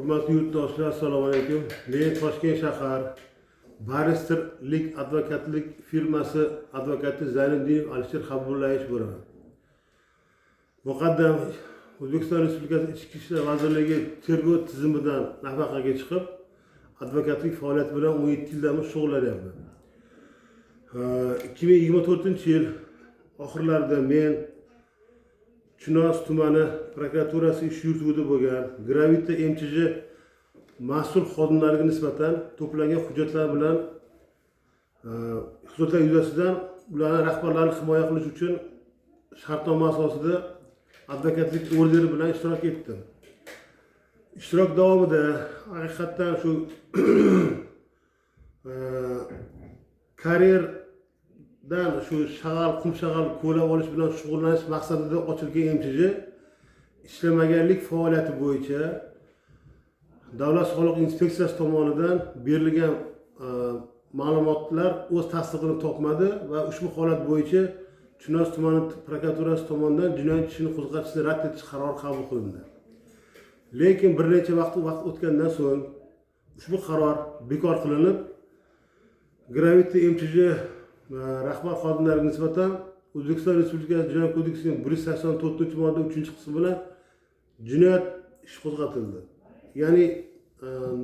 Hurmatli yurtdoshlar, assalomu alaykum. Men Toshkent shahar Baristerlik advokatlik firmasi advokati Zayniddinov Alisher Habibullayev bo'laman. Muqaddam O'zbekiston Respublikasi Ichki ishlar vazirligi tergov tizimidan nafaqaga chiqib, advokatlik faoliyati bilan 17 yildan shug'ullanyapman. 2024-yil oxirlarida men Chinoz tumani prokuraturasi ish yurituvidagi bo'lgan Gravita MChJ mas'ul xodimlariga nisbatan to'plangan hujjatlar bilan hujjatlar yuzasidan ularning rahbarlarini himoya qilish uchun shartnoma asosida advokatlik orderi bilan ishtirok etdim. Ishtirok davomida haqiqatdan shu karyerdan shu qum-shag'al ko'lab olish bilan shug'ullanish maqsadida ochilgan MChJ ishlamaganlik faoliyati bo'yicha Davlat soliq inspeksiyasi tomonidan berilgan ma'lumotlar o'z tasdig'ini topmadi va ushbu holat bo'yicha Chinoz tumani prokuraturasi tomonidan jinoyat ishini qo'zg'atishni rad etish qarori qabul qilindi. Lekin bir necha vaqt o'tgandan so'ng ushbu qaror bekor qilinib, Gravita MChJ rahbar xodimlariga nisbatan O'zbekiston Respublikasi Jinoyat kodeksining 184-modda 3-qismi bilan jinoyat ishi qo'zg'atildi. Ya'ni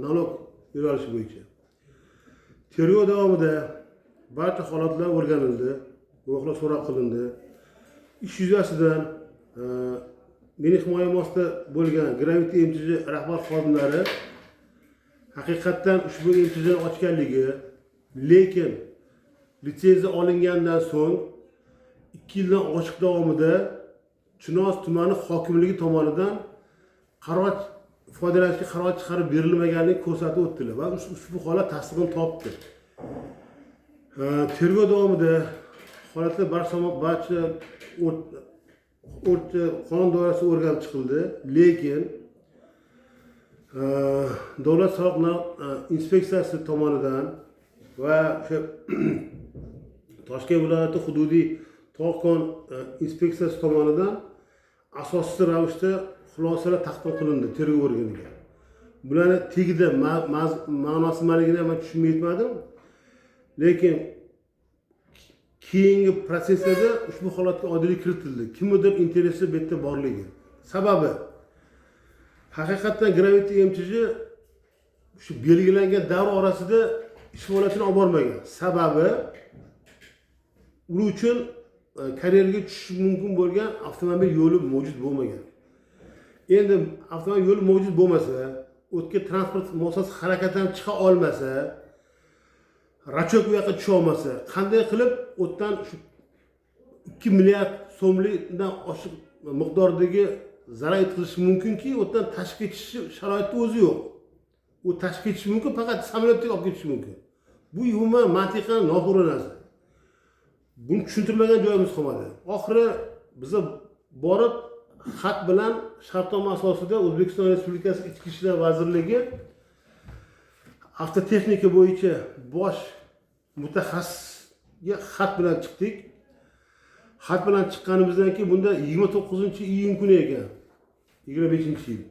nalog yo'nalishi bo'yicha. Tergov davomida barcha holatlar o'rganildi, guvohlar so'roq qilindi. Ish yuzasidan mening himoyam ostida bo'lgan Gravita MChJ rahbar xodimlari haqiqatdan ushbu MChJ ochganligi, lekin litsenziya olingandan so'ng 2 yildan oshiq davomida Chinoz tumani hokimligi tomonidan foydalanishga qaror chiqarib berilmaganini ko'rsatib o'tdilar va ushbu holat tasdig'ini topdi. Tergov davomida holatlar barcha qonun doirasida o'rganib chiqildi, lekin Davlat soliq inspeksiyasi tomonidan va o'sha Toshkent viloyati hududiy tog' inspeksiyasi tomonidan asossiz ravishda xulosalar taqdim qilindi tergov organiga. Bularni tegida ma'nosi nimaligini ham tushunmay yetmadim. Lekin keyingi proseslarda ushbu holatga oydinlik kiritildi. Kimnidir interesi bu yerda borligi. Sababi haqiqatdan Gravita MChJ shu belgilangan davr orasida ish faoliyatini olib bormagan. Sababi u uchun karyerga tushish mumkin bo'lgan avtomobil yo'li mavjud bo'lmagan. Endi avtomobil yo'li mavjud bo'lmasa, o'tga transport vositasi harakatdan chiqa olmasa, rachok bu yoqqa tusha olmasa, qanday qilib o'tdan shu 2 milliard so'mlikdan oshiq miqdordagi zarar yetkazish mumkinki, o'tdan tashib ketish sharoiti o'zi yo'q. U tashib ketish mumkin, faqat samolyotda olib ketish mumkin. Bu umuman mantiqan noto'g'ri narsa. Buni tushuntirmagan joyimiz qolmadi. Oxiri biza borib xat bilan shartnoma asosida O'zbekiston Respublikasi Ichki ishlar vazirligi avtotexnika bo'yicha bosh mutaxassisga xat bilan chiqdik. Xat bilan chiqqanimizdan keyin bunda 29-iyun kuni ekan, 25-yil.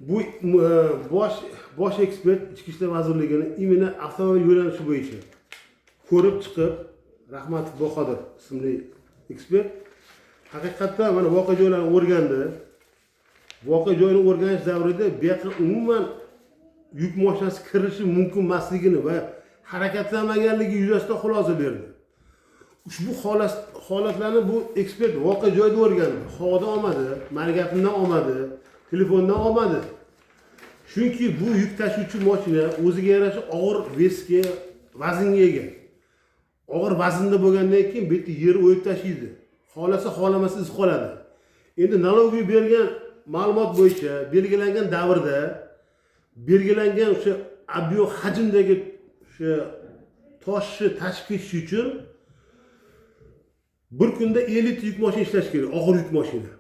Bu bosh ekspert Ichki ishlar vazirligining imini avtomobil yo'nalishi bo'yicha ko'rib chiqib, Rahmatov Boqodir ismli ekspert haqiqatdan mana voqea joylarini o'rgandi. Voqea joyini o'rganish davrida bu yoqqa umuman yuk mashinasi kirishi mumkin emasligini va harakatlanmaganligi yuzasidan xulosa berdi. Ushbu holatlarni bu ekspert voqea joyida o'rgandi. Havodan olmadi, meni gapimdan olmadi, telefondan olmadi. Chunki bu yuk tashuvchi mashina o'ziga yarasha og'ir vesga, vaznga ega. Og'ir vaznda bo'lgandan keyin bu yerda yer o'yib tashlaydi. Xolasa xolamasa iz qoladi. Endi nalogiy bergan ma'lumot bo'yicha belgilangan davrda belgilangan o'sha ob'yom hajmdagi o'sha toshni tashib ketish uchun bir kunda 50 ta yuk mashina ishlash kerak, og'ir yuk mashina.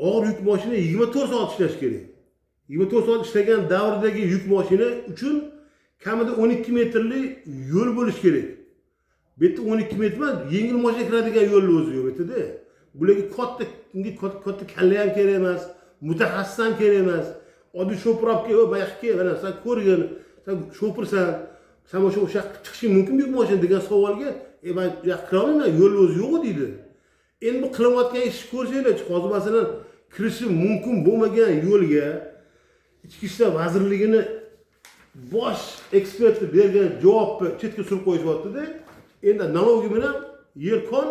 Og'ir yuk mashina 24 soat ishlash kerak. 24 soat ishlagan davrdagi yuk mashina uchun kamida 12 metrli yo'l bo'lish kerak. Bu yerda 12 metr emas, yengil mashina kiradigan yo'lni o'zi yo'q bu yerda. Bularga katta kalla ham kerak emas, mutaxassis ham kerak emas. oddiy shopir olib kel, bu yoqqa kel, mana sen ko'rgin, sen shopirsan, sen o'sha yoqqa chiqishing mumkinmi bu mashina degan savolga, men bu yoqqa kira olmayman, yo'l o'zi yo'q deydi. Endi bu qilayotgan ishni ko'rsanglar-chi, hozir masalan kirishi mumkin bo'lmagan yo'lga Ichki ishlar vazirligini bosh eksperti bergan javobni chetga surib qo'yishyapti-da. Endi налоги bilan yer-kon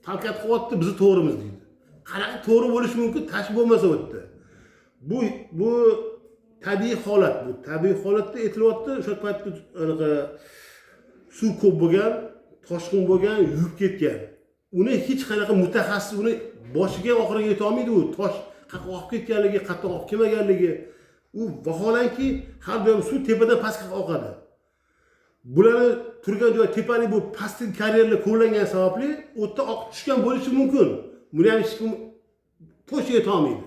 talqat qilyapti, bizni to'g'rimiz deydi. Qanaqa to'g'ri bo'lishi mumkin, tashib bo'lmasa o'tdi. Bu tabiiy holat, bu tabiiy holatda aytilyapti. O'sha paytda anaqa suv ko'p bo'lgan, toshqin bo'lgan, yuvib ketgan. Uni hech qanaqa mutaxassis uni boshiga oxiriga yeta olmaydi u. Tosh qayerga oqib ketganligi, qayerga oqib kelmaganligi. U vaholanki har doim suv tepadan pastga oqadi. Bularni turgan joy tepalik bu pastki karyerlar ko'llangan sababli o'tda oqib tushgan bo'lishi mumkin. Buni ham hech kim to'shib yeta olmaydi.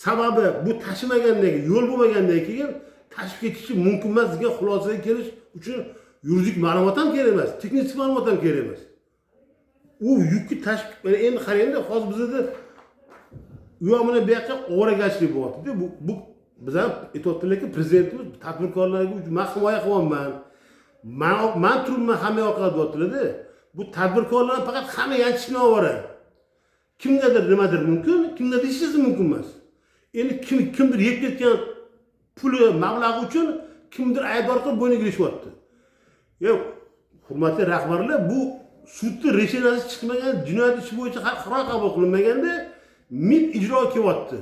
Sababi bu tashimagandan, yo'l bo'lmagandan keyin tashib ketishi mumkin emas degan xulosaga kelish uchun yuridik ma'lumot ham kerak emas, texnik ma'lumot ham kerak emas. U yukni tashib, endi qarangda, hozir bizda u yomini bu yoqqa ovoragarchilik bo'lyapti. Bu biz ham aytyaptilarki, prezidentimiz tadbirkorlarga men himoya qilyapman. Men turibman hamma yoqqa deyaptilar-da. Bu tadbirkorlar faqat hamma yanchishni ovora. Kimgadir nimadir mumkin, kimgadir hech narsa mumkin emas. Endi kimdir yeb ketgan puli mablag' uchun kimdir aybdor qilib bo'yniga ilishyapti. Yo'q, hurmatli rahbarlar, bu sudda reshenasi chiqmagan jinoyat ishi bo'yicha qaror qabul qilinmaganda MIB ijro qilyapti.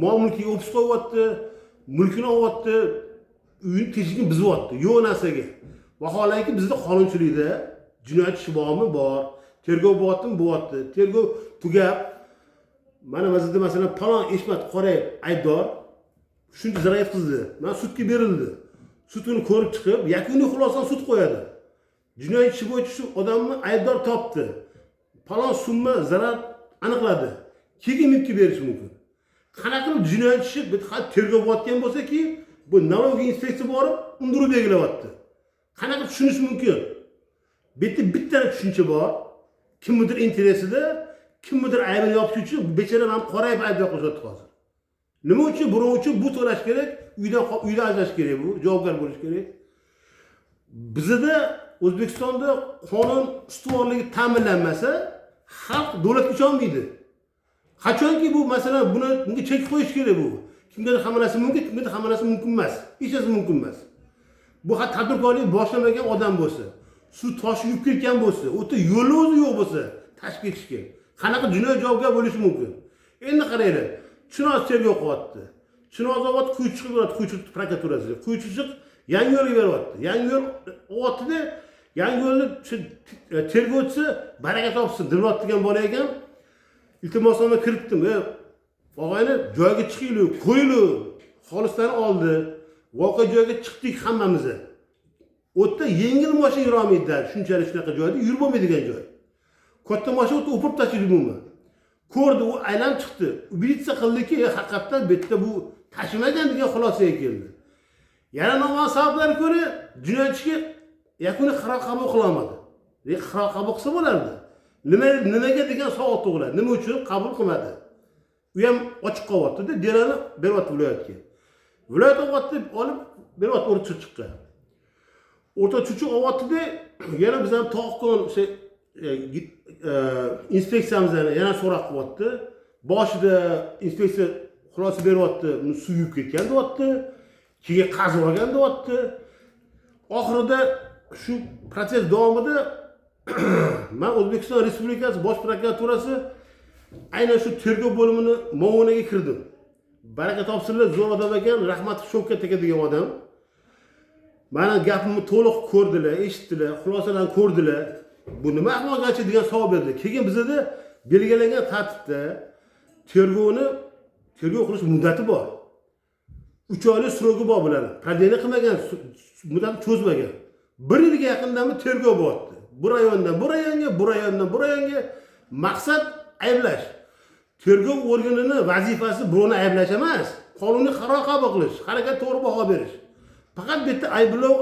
Mol-mulkiga o'pis qo'yyapti, mulkini olyapti, uyini teshigini buzyapti. Yo'q narsaga. Vaholanki bizda qonunchilikda jinoyat ishi bormi? Bor. Tergov bo'lyaptimi? Bo'lyapti. Tergov tugab, mana vazirda masalan palon Eshmat Qorayev aybdor, shuncha zarar yetkazdi. Mana sudga berildi. Sud uni ko'rib chiqib, yakuniy xulosani sud qo'yadi. Jinoyat ishi bo'yicha shu odamni aybdor topdi. Palon summa zarar aniqladi. Keyin MIBga berish mumkin. Qanaqa jinoyat ishi tergov bo'layotgan bo'lsa-ki, bu налоги inspeksiya borib undirib belgilayapti. Qanaqa tushunish mumkin? Bitta tushuncha bor. Kimnidir interesida, kimnidir aybini yopish uchun bechora ham qorayib aybdor qilyapti hozir. Nima uchun? Buning uchun bu to'lash kerak, uydan ajrash kerak bu, javobgar bo'lish kerak. Bizda O'zbekistonda qonun ustuvorligi ta'minlanmasa, xalq davlatga ishonmaydi. Qachonki bu masalan bunga chek qo'yish kerak bu. Kimgadir hamma narsa mumkin, kimgadir hamma narsa mumkin emas. Hech narsa mumkin emas. Bu tadbirkorlik boshlamagan odam bo'lsa, suv toshib yuvib ketgan bo'lsa, o'ta yo'li o'zi yo'q bo'lsa, tashib ketishga qanaqa jinoyat javobgar bo'lishi mumkin? Endi qaranglar, Chinoz tergov qilyapti. Chinoz zavod Quychiq bo'ladi, Quychiq prokuraturasi. Quychiq yangi yo'lga beryapti. Yangi yo'l o'tida, yangi yo'lni tergovchisi baraka topsin, Dilmot degan bola ekan. Iltimosnoma kiritdim. Og'ayni joyga chiqinglar, qo'yinglar. Xolislarni oldi. Voqea joyiga chiqdik hammamiz. O'tda yengil mashina yura olmaydi, shunchalik shunaqa joyda yurib bo'lmaydigan joy. Katta mashina o'tda o'pib tashlaydi umuman. Ko'rdi, u aylanib chiqdi. Militsiya qildiki, haqiqatdan bitta bu tashimagan degan xulosaga keldi. Yana noma'lum sabablarga ko'ra jinoyat ishiga yakuniy qaror qabul qila olmadi. Qaror qabul qilsa bo'lardi. Nimaga degan savol tug'iladi. Nima uchun qabul qilmadi? U ham ochiq qolyapti-da, derani beryapti viloyatga. Viloyat oqatib olib beryapti o'rta chuchiqqa. O'rta chuchiq oqatida yana biz ham to'qqon inspeksiyamizdan yana so'roq qilyapti. Boshida inspeksiya xulosa beryapti, suv yuvib ketgan deyapti. Keyin qazib olgan deyapti. Oxirida shu proses davomida men O'zbekiston Respublikasi Bosh prokuraturasi aynan shu tergov bo'limini muomalaga kirdim. Baraka topsinlar, zo'r odam ekan, rahmat Shavkat aka degan odam. Meni gapimni to'liq ko'rdilar, eshitdilar, xulosalarni ko'rdilar. Bu nima ahmoqgarchilik degan savol berdi. Keyin bizda belgilangan tartibda tergov qilish muddati bor. 3 oylik srogi bor bularning. Prodyeni qilmagan, muddatni cho'zmagan. 1 yilga yaqindan tergov bo'lyapti. Bu rayondan bu rayonga, bu rayondan bu rayonga maqsad ayblash. Tergov organining vazifasi birovni ayblash emas, qonuniy qaror qabul qilish, harakat to'g'ri baho berish. Faqat bitta ayblov.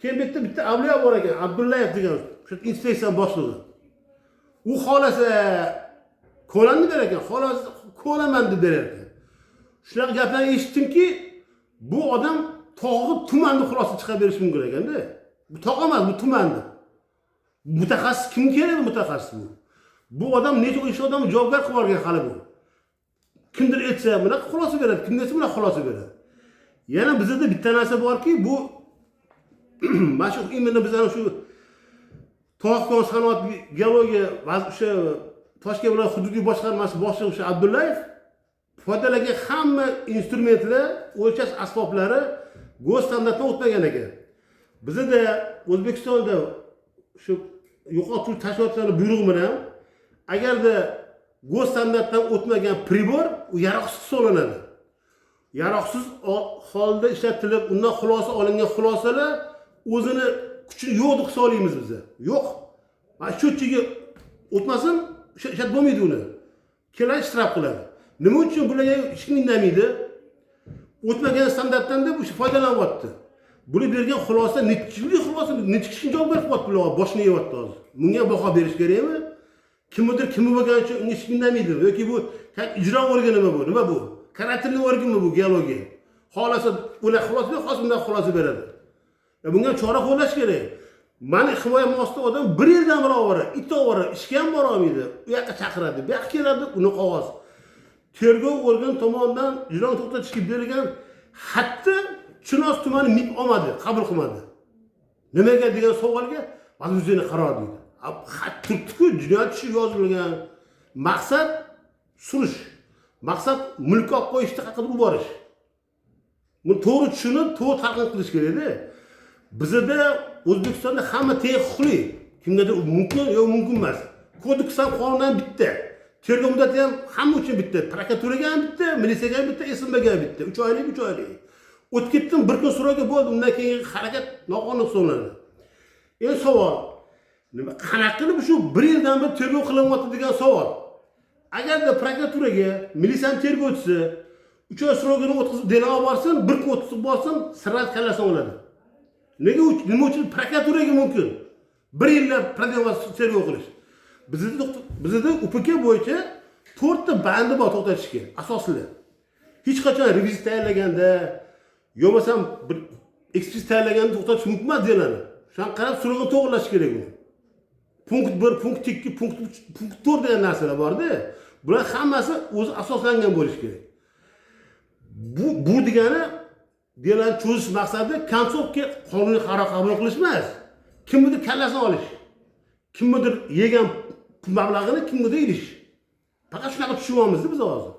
Keyin bitta avliyo bor ekan, Abdullayev degan, shu inspeksiya boshlig'i. U xolasa ko'lanni berar ekan, xolasa ko'laman deb berar ekan. shunaqa gaplarni eshitdimki, bu odam tog'i tumanni xulosa chiqarib berishi mumkin ekanda. Bu tog' emas, bu tumanni. Mutaxassis kim kerak mutaxassis bu? Bu odam necha ish odamni javobgar qilib olgan hali bu. Kimdir aytsa, bunaqa xulosa beradi, kim desa bunaqa xulosa beradi. Yana bizda bitta narsa borki, bu mana shu imенно bizning shu tog' sanoat geologiya o'sha Toshkent viloyat hududiy boshqarmasi boshlig'i o'sha Abdullayev foydalagan hamma instrumentlar, o'lchash asboblari go'z standartdan o'tmagan ekan. Bizda O'zbekistonda shu yo'qotuvchi tashkilotlarning buyrug'i bilan agarda go'z standartdan o'tmagan pribor u yaroqsiz hisoblanadi. Yaroqsiz holda ishlatilib, undan xulosa olingan xulosalar o'zini kuchini yo'q deb hisoblaymiz biz. Yo'q. Mana shu chiga o'tmasin, ishlab bo'lmaydi uni. Kelar ishtirok qiladi. Nima uchun bularga hech kim indamaydi? O'tmagan standartdan deb o'sha foydalanyapti. Buni bergan xulosa necha xulosa, necha kishi javob berib qo'yapti bular, boshini yeyapti hozir. Bunga baho berish kerakmi? Kimdir kimi bo'lgani uchun unga hech kim indamaydi yoki bu ijro organimi bu? Nima bu? Karantinli organimi bu geologiya? Xolasa ular xulosa beradi, hozir bundan xulosa beradi. Bunga chora qo'llash kerak. Mani himoya mosida odam 1 yildan beri it ovora, ishga ham bora olmaydi. U yoqqa chaqiradi, bu yoqqa keladi, uni qog'oz. Tergov organi tomonidan ijroni to'xtatishga berilgan xatni Chinoz tumani MIB olmadi, qabul qilmadi. Nimaga degan savolga vazirlik qaror deydi. Xat turibdi-ku, jinoyat ishi yozilgan. Maqsad surish. Maqsad mulk olib qo'yishni haqida uborish. Buni to'g'ri tushunib, to'g'ri talqin qilish kerak-da. Bizda O'zbekistonda hamma teng huquqli. Kimgadir mumkin yo'q mumkin emas. Kodeks ham qonundan bitta. Tergov muddati ham hamma uchun bitta. Prokuraturaga ham bitta, militsiyaga ham bitta, SMBga ham bitta. 3 oylik, 3 oylik. O'tib ketdim, bir kun so'roqqa bo'ldi, undan keyin harakat noqonuniy hisoblanadi. Endi savol, nima qanaqa qilib shu 1 yildan beri tergov qilinyapti degan savol. Agarda prokuraturaga, militsiyaning tergovchisi 3 oy so'roqni o'tkazib delo olib borsin, bir kun o'tkazib borsin, sirrat kallasini oladi. Nima uchun prokuraturaga mumkin 1 yillab tergov qilish? Bizda UPK bo'yicha 4 ta bandi bor to'xtatishga, asosli. Hech qachon revizit tayyorlaganda yo'masam bir ekspertiz tayyorlaganda to'xtatish mumkin emas deyiladi. Shuni qarab so'roqni to'g'rilash kerak uni. Punkt 1, punkt 2, punkt 4 degan narsalar bor-da. Bular hammasi o'zi asoslangan bo'lishi kerak. Bu degani delan cho'zish maqsadi konseptga qonuniy qaror qabul qilish emas. Kimnidir kallasini olish. Kimnidir yegan pul mablag'ini kimnidir ilish. Faqat shunaqa tushunyapmiz biz hozir.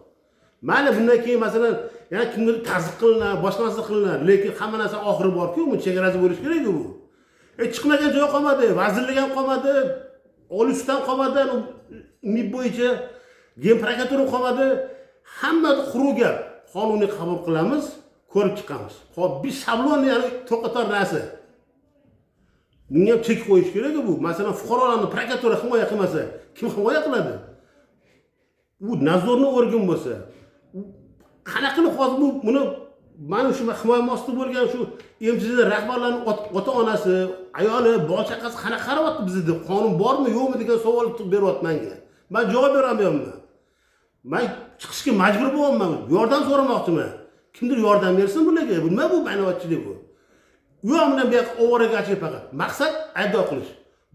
Mayli bundan keyin masalan yana kimnidir tazyiq qilinar, boshqa narsa qilinar, lekin hamma narsa oxiri bor-ku, bu chegarasi bo'lish kerak-ku bu. Chiqmagan joy qolmadi, vazirlik ham qolmadi, oliy sud ham qolmadi, MIB bo'yicha gen prokuratura qolmadi. Hammasi quruq gap. Qonuniy qabul qilamiz, ko'rib chiqamiz. Xo'p, bir shablon ya'ni to'xtatar narsa. Bunga ham chek qo'yish kerak bu. Masalan, fuqarolarni prokuratura himoya qilmasa, kim himoya qiladi? Bu nazorni organ bo'lsa, qanaqa qilib hozir buni mana shu himoya mosida bo'lgan shu MCD rahbarlarning ota-onasi, ayoli, bola chaqasi qanaqa qarayapti bizda? Qonun bormi, yo'qmi degan savol beryapti menga. Men javob bera olmayapman. Men chiqishga majbur bo'lyapman. Yordam so'ramoqchiman. Kimdir yordam bersin bularga. Nima bu ma'naviyatchilik bu? U ham bilan bu yoq ovoragarchilik faqat. Maqsad aybdor qilish.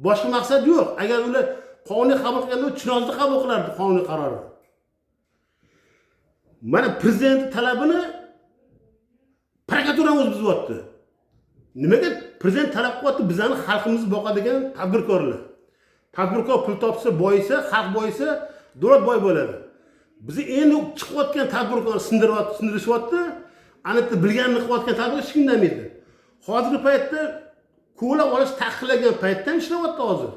Boshqa maqsad yo'q. Agar ular qonuniy qabul qilganda Chinozda qabul qilardi qonuniy qarorni. Mana prezident talabini prokuratura o'zi buzyapti. Nimaga prezident talab qilyapti? Bizani xalqimizni boqadigan tadbirkorlar. Tadbirkor pul topsa, boyisa, xalq boyisa, davlat boy bo'ladi. Biz endi chiqayotgan tadbirkorni sindirishyapti. Aniqda bilganini qilayotgan tadbirkor hech kim demaydi. Hozirgi paytda ko'lab olish taqiqlangan paytdan ishlayapti hozir.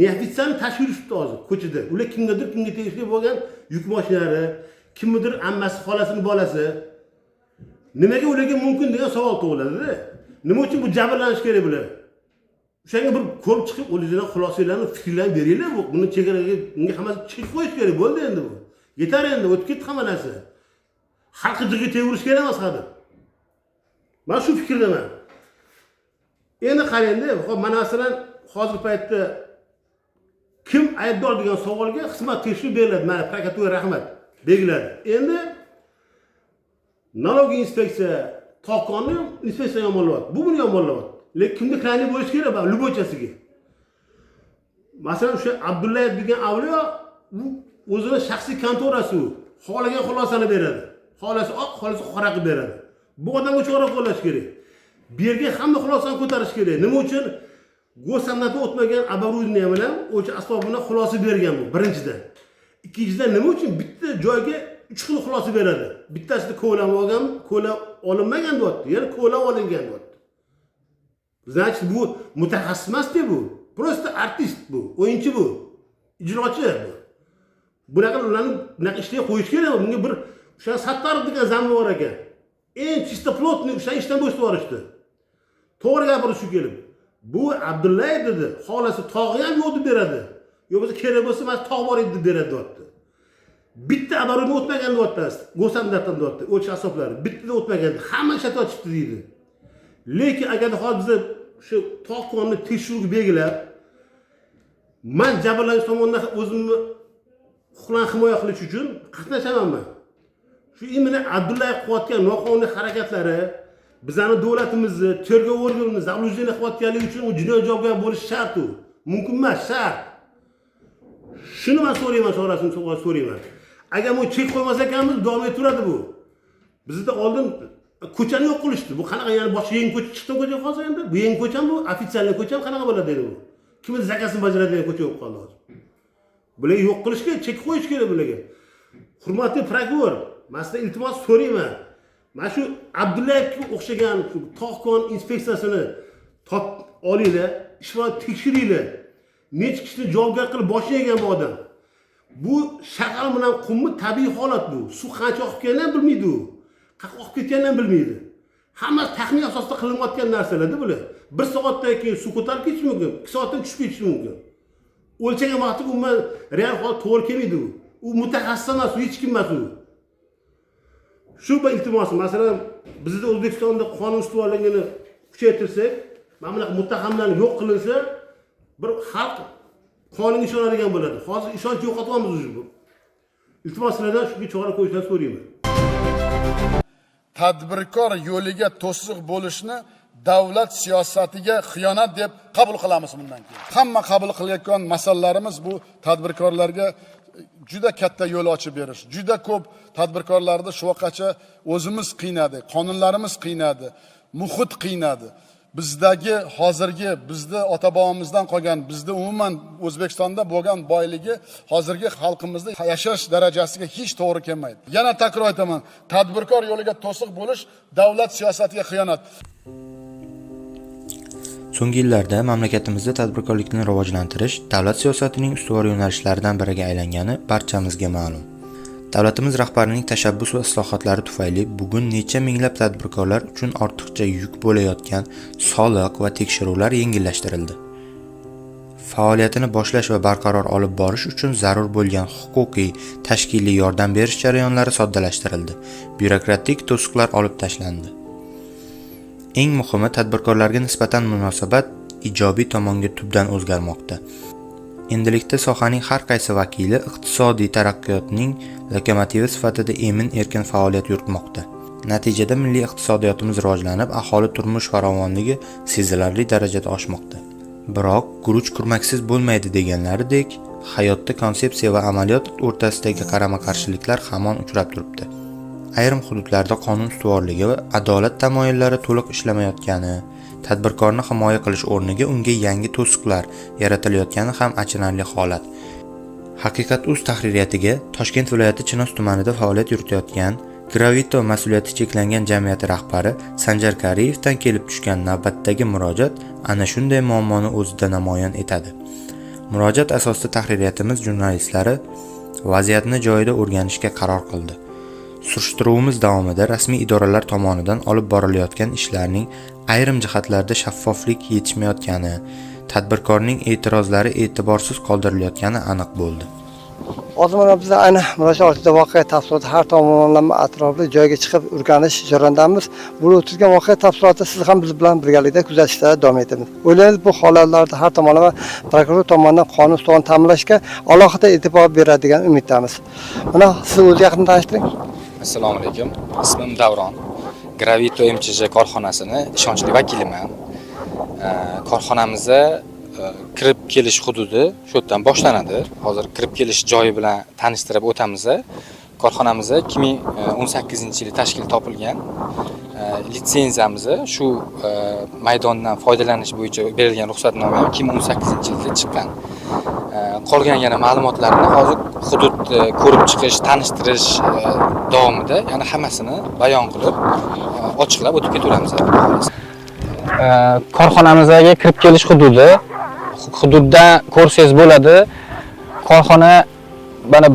Neftitsani tashib yurishibdi hozir ko'chada. Ular kimga tegishli bo'lgan yuk mashinalari, kimdir ammasi, xolasini bolasi. Nimaga ularga mumkin degan savol tug'iladi-da. Nima uchun bu jabrlanish kerak bular? O'shanga bir ko'rib chiqib o'zingizdan xulosalarni, fikrlarni beringlar. Buni chegaraga, bunga hammasi chek qo'yish kerak bo'ldi endi bu. Yetar endi, o'tib ketdi hamma narsa. Xalqni jig'iga tegirish kerak emas hali. Men shu fikrdaman. Endi qarangda, mana masalan hozir paytda kim aybdor degan savolga xizmat tekshiruv beriladi. Mana prokuratura rahmat belgiladi. Endi Налоговый inspeksiya tokonni inspeksiya yomonlayapti. Bu buni yomonlayapti. Lekin kimda krayniy bo'lish kerak bu любойчasiga. Masalan, o'sha Abdullayev degan avliyo o'zini shaxsiy kontorasi u. Xohlagan xulosani beradi. Xolasi oq, xolasi qora qilib beradi. Bu odamga chora qo'llash kerak. Bu yerga hamma xulosani ko'tarish kerak. Nima uchun? Go'samdan o'tmagan оборудование bilan o'sha asbob bilan xulosa bergan bu birinchidan. Ikkinchidan nima uchun bitta joyga 3 xil xulosa beradi. Bittasida ko'lam olgan, ko'lam olinmagan deyapti. Yana ko'lam olingan deyapti. Значит, bu mutaxassis emas-ku bu. Просто artist bu, o'yinchi bu. Ijrochi bu. Bunaqa ularni bunaqa ishga qo'yish kerak. Bunga bir o'sha Sattarov degan zamon bor ekan. Eng chista plotni o'sha ishdan bo'shatib yuborishdi. To'g'ri gapirish shu kelib. Bu Abdullayev dedi, xolasi tog'i ham yo'q deb beradi. Yo'q bo'lsa kerak bo'lsa men tog' bor edi deb beradi deyapti. Bitta abaroni o'tmagan deyapti. Go'samdatdan deyapti. O'ch asoblari bittada o'tmagan. Hamma ishlatib deydi. Lekin agar hozir biz shu tog' qonunni tekshiruvga belgilab, men jabrlanuvchi tomonidan o'zimni huquqlarni himoya qilish uchun qatnashaman. Shu imini Abdullayev qilayotgan noqonuniy harakatlari bizning davlatimizni, tergov organini zablujeniya qilayotganligi uchun u jinoiy javobgar bo'lish shart u. Mumkin emas, shart. Shuni men so'rayman, chorasini so'rayman. Agar bu chek qo'ymas ekanmiz, davom ettiradi bu. Bizda oldin ko'chani yo'q qilishdi. Bu qanaqa, ya'ni boshqa yangi ko'cha chiqdi ko'cha hozir endi. Bu yangi ko'cham bu, ofitsial ko'cham qanaqa bo'ladi endi bu? Kimning zakasini bajaradigan ko'cha yo'q qoldi hozir. Bularga yo'q qilish kerak, chek qo'yish kerak bularga. Hurmatli prokuror, men sizdan iltimos so'rayman. Mana shu Abdullayevga o'xshagan shu tog' inspeksiyasini olinglar, ishni tekshiringlar. Necha kishini javobgar qilib boshlagan bu odam. Bu shag'al bilan qumni tabiiy holat bu. Suv qancha oqib kelganini ham bilmaydi u. Qayerga oqib ketganini ham bilmaydi. Hammasi taxmin asosida qilinayotgan narsalar-da bular. 1 soatdan keyin suv ko'tarib ketishi mumkin, 2 soatdan tushib ketishi mumkin. O'lchagan vaqtda umuman real holat to'g'ri kelmaydi u. U mutaxassis emas, u hech kim emas u. Shu bir iltimosim, masalan, bizda O'zbekistonda qonun ustuvorligini kuchaytirsak, mana bunaqa muttahamlarni yo'q qilinsa, bir xalq qonunga ishonadigan bo'ladi. Hozir ishonch yo'qotyapmiz o'zi bu. Iltimos sizlardan shunga chora qo'yishlarni so'rayman. Tadbirkor yo'liga to'siq bo'lishni davlat siyosatiga xiyonat deb qabul qilamiz bundan keyin. Hamma qabul qilayotgan masalalarimiz bu tadbirkorlarga juda katta yo'l ochib berish. Juda ko'p tadbirkorlarni shu vaqtgacha o'zimiz qiynadi, qonunlarimiz qiynadi, muhit qiynadi. Bizdagi hozirgi bizda ota-bobomizdan qolgan, bizda umuman O'zbekistonda bo'lgan boyligi hozirgi xalqimizda yashash darajasiga hech to'g'ri kelmaydi. Yana takror aytaman, tadbirkor yo'liga to'siq bo'lish davlat siyosatiga xiyonat. So'nggi yillarda mamlakatimizda tadbirkorlikni rivojlantirish davlat siyosatining ustuvor yo'nalishlaridan biriga aylangani barchamizga ma'lum. Davlatimiz rahbarining tashabbus va islohotlari tufayli bugun necha minglab tadbirkorlar uchun ortiqcha yuk bo'layotgan soliq va tekshiruvlar yengillashtirildi. Faoliyatini boshlash va barqaror olib borish uchun zarur bo'lgan huquqiy, tashkiliy yordam berish jarayonlari soddalashtirildi. Byurokratik to'siqlar olib tashlandi. Eng muhimi, tadbirkorlarga nisbatan munosabat ijobiy tomonga tubdan o'zgarmoqda. Endilikda sohaning har qaysi vakili iqtisodiy taraqqiyotning lokomotivi sifatida emin-erkin faoliyat yuritmoqda. Natijada milliy iqtisodiyotimiz rivojlanib, aholi turmush farovonligi sezilarli darajada oshmoqda. Biroq guruch kurmaksiz bo'lmaydi deganlaridek, hayotda konsepsiya va amaliyot o'rtasidagi qarama-qarshiliklar hamon uchrab turibdi. Ayrim hududlarda qonun ustuvorligi va adolat tamoyillari to'liq ishlamayotgani, tadbirkorni himoya qilish o'rniga unga yangi to'siqlar yaratilayotgani ham achinarli holat. Haqiqat.uz tahririyatiga Toshkent viloyati Chinoz tumanida faoliyat yuritayotgan Gravito mas'uliyati cheklangan jamiyati rahbari Sanjar Kariyevdan kelib tushgan navbatdagi murojaat ana shunday muammoni o'zida namoyon etadi. Murojaat asosida tahririyatimiz jurnalistlari vaziyatni joyida o'rganishga qaror qildi. Surishtiruvimiz davomida rasmiy idoralar tomonidan olib borilayotgan ishlarning ayrim jihatlarda shaffoflik yetishmayotgani, tadbirkorning e'tirozlari e'tiborsiz qoldirilayotgani aniq bo'ldi. Hozir mana biz ayni murojaat ortida voqea tafsiloti har tomonlama atrofli joyga chiqib o'rganish jarayonidamiz. Bo'lib o'tgan voqea tafsiloti siz ham biz bilan birgalikda kuzatishda davom etamiz. O'ylaymiz, bu holatlarda har tomonlama prokuror tomonidan qonun ustuvorni ta'minlashga alohida e'tibor beradigan umiddamiz. Mana siz o'zingiz yaqindan tanishtiring. Assalomu alaykum. Ismim Davron. Gravito MCJ korxonasini ishonchli vakiliman. Korxonamizda kirib kelish hududi shu yerdan boshlanadi. Hozir kirib kelish joyi bilan tanishtirib o'tamiz. Korxonamizda 2018-yili tashkil topilgan. Litsenziyamiz shu maydondan foydalanish bo'yicha berilgan ruxsatnoma 2018-yilda chiqqan. Qolgan yana ma'lumotlarni hozir hudud ko'rib chiqish, tanishtirish davomida yana hammasini bayon qilib, ochiqlab o'tib ketaveramiz. Korxonamizga kirib kelish hududda ko'rsangiz bo'ladi. Korxona mana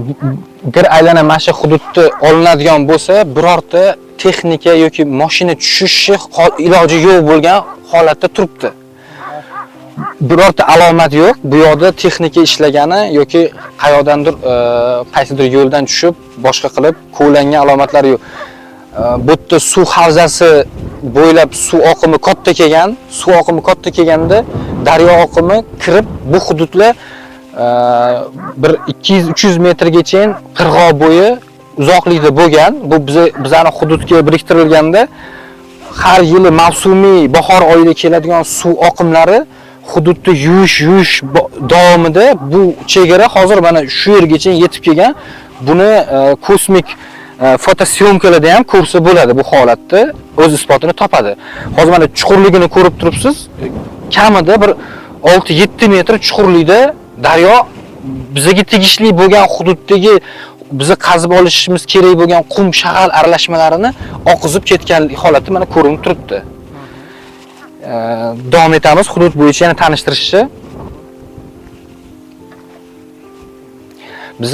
bir aylana mana shu hududni olinadigan bo'lsa, birorta texnika yoki mashina tushishi iloji yo'q bo'lgan holatda turibdi. Birorta alomat yo'q. Bu yerda texnika ishlagani yoki qayoqdandir qaysidir yo'ldan tushib, boshqa qilib ko'langan alomatlar yo'q. Bu yerda suv havzasi bo'ylab suv oqimi katta kelgan. Suv oqimi katta kelganda daryo oqimi kirib bu hududlar bir 200-300 metrgacha qirg'oq bo'yi uzoqlikda bo'lgan. Bu bizning hududga biriktirilganda har yili mavsumiy bahor oyida keladigan suv oqimlari hududni yuvish davomida bu chegara hozir mana shu yergacha yetib kelgan. Buni kosmik fotosyomkalarda ham ko'rsa bo'ladi, bu holatda o'z isbotini topadi. Hozir mana chuqurligini ko'rib turibsiz. Kamida bir 6-7 metr chuqurlikda daryo bizga tegishli bo'lgan hududdagi bizni qazib olishimiz kerak bo'lgan qum shag'al aralashmalarini oqizib ketgan holati mana ko'rinib turibdi. Davom etamiz hudud bo'yicha yana tanishtirishni. Biz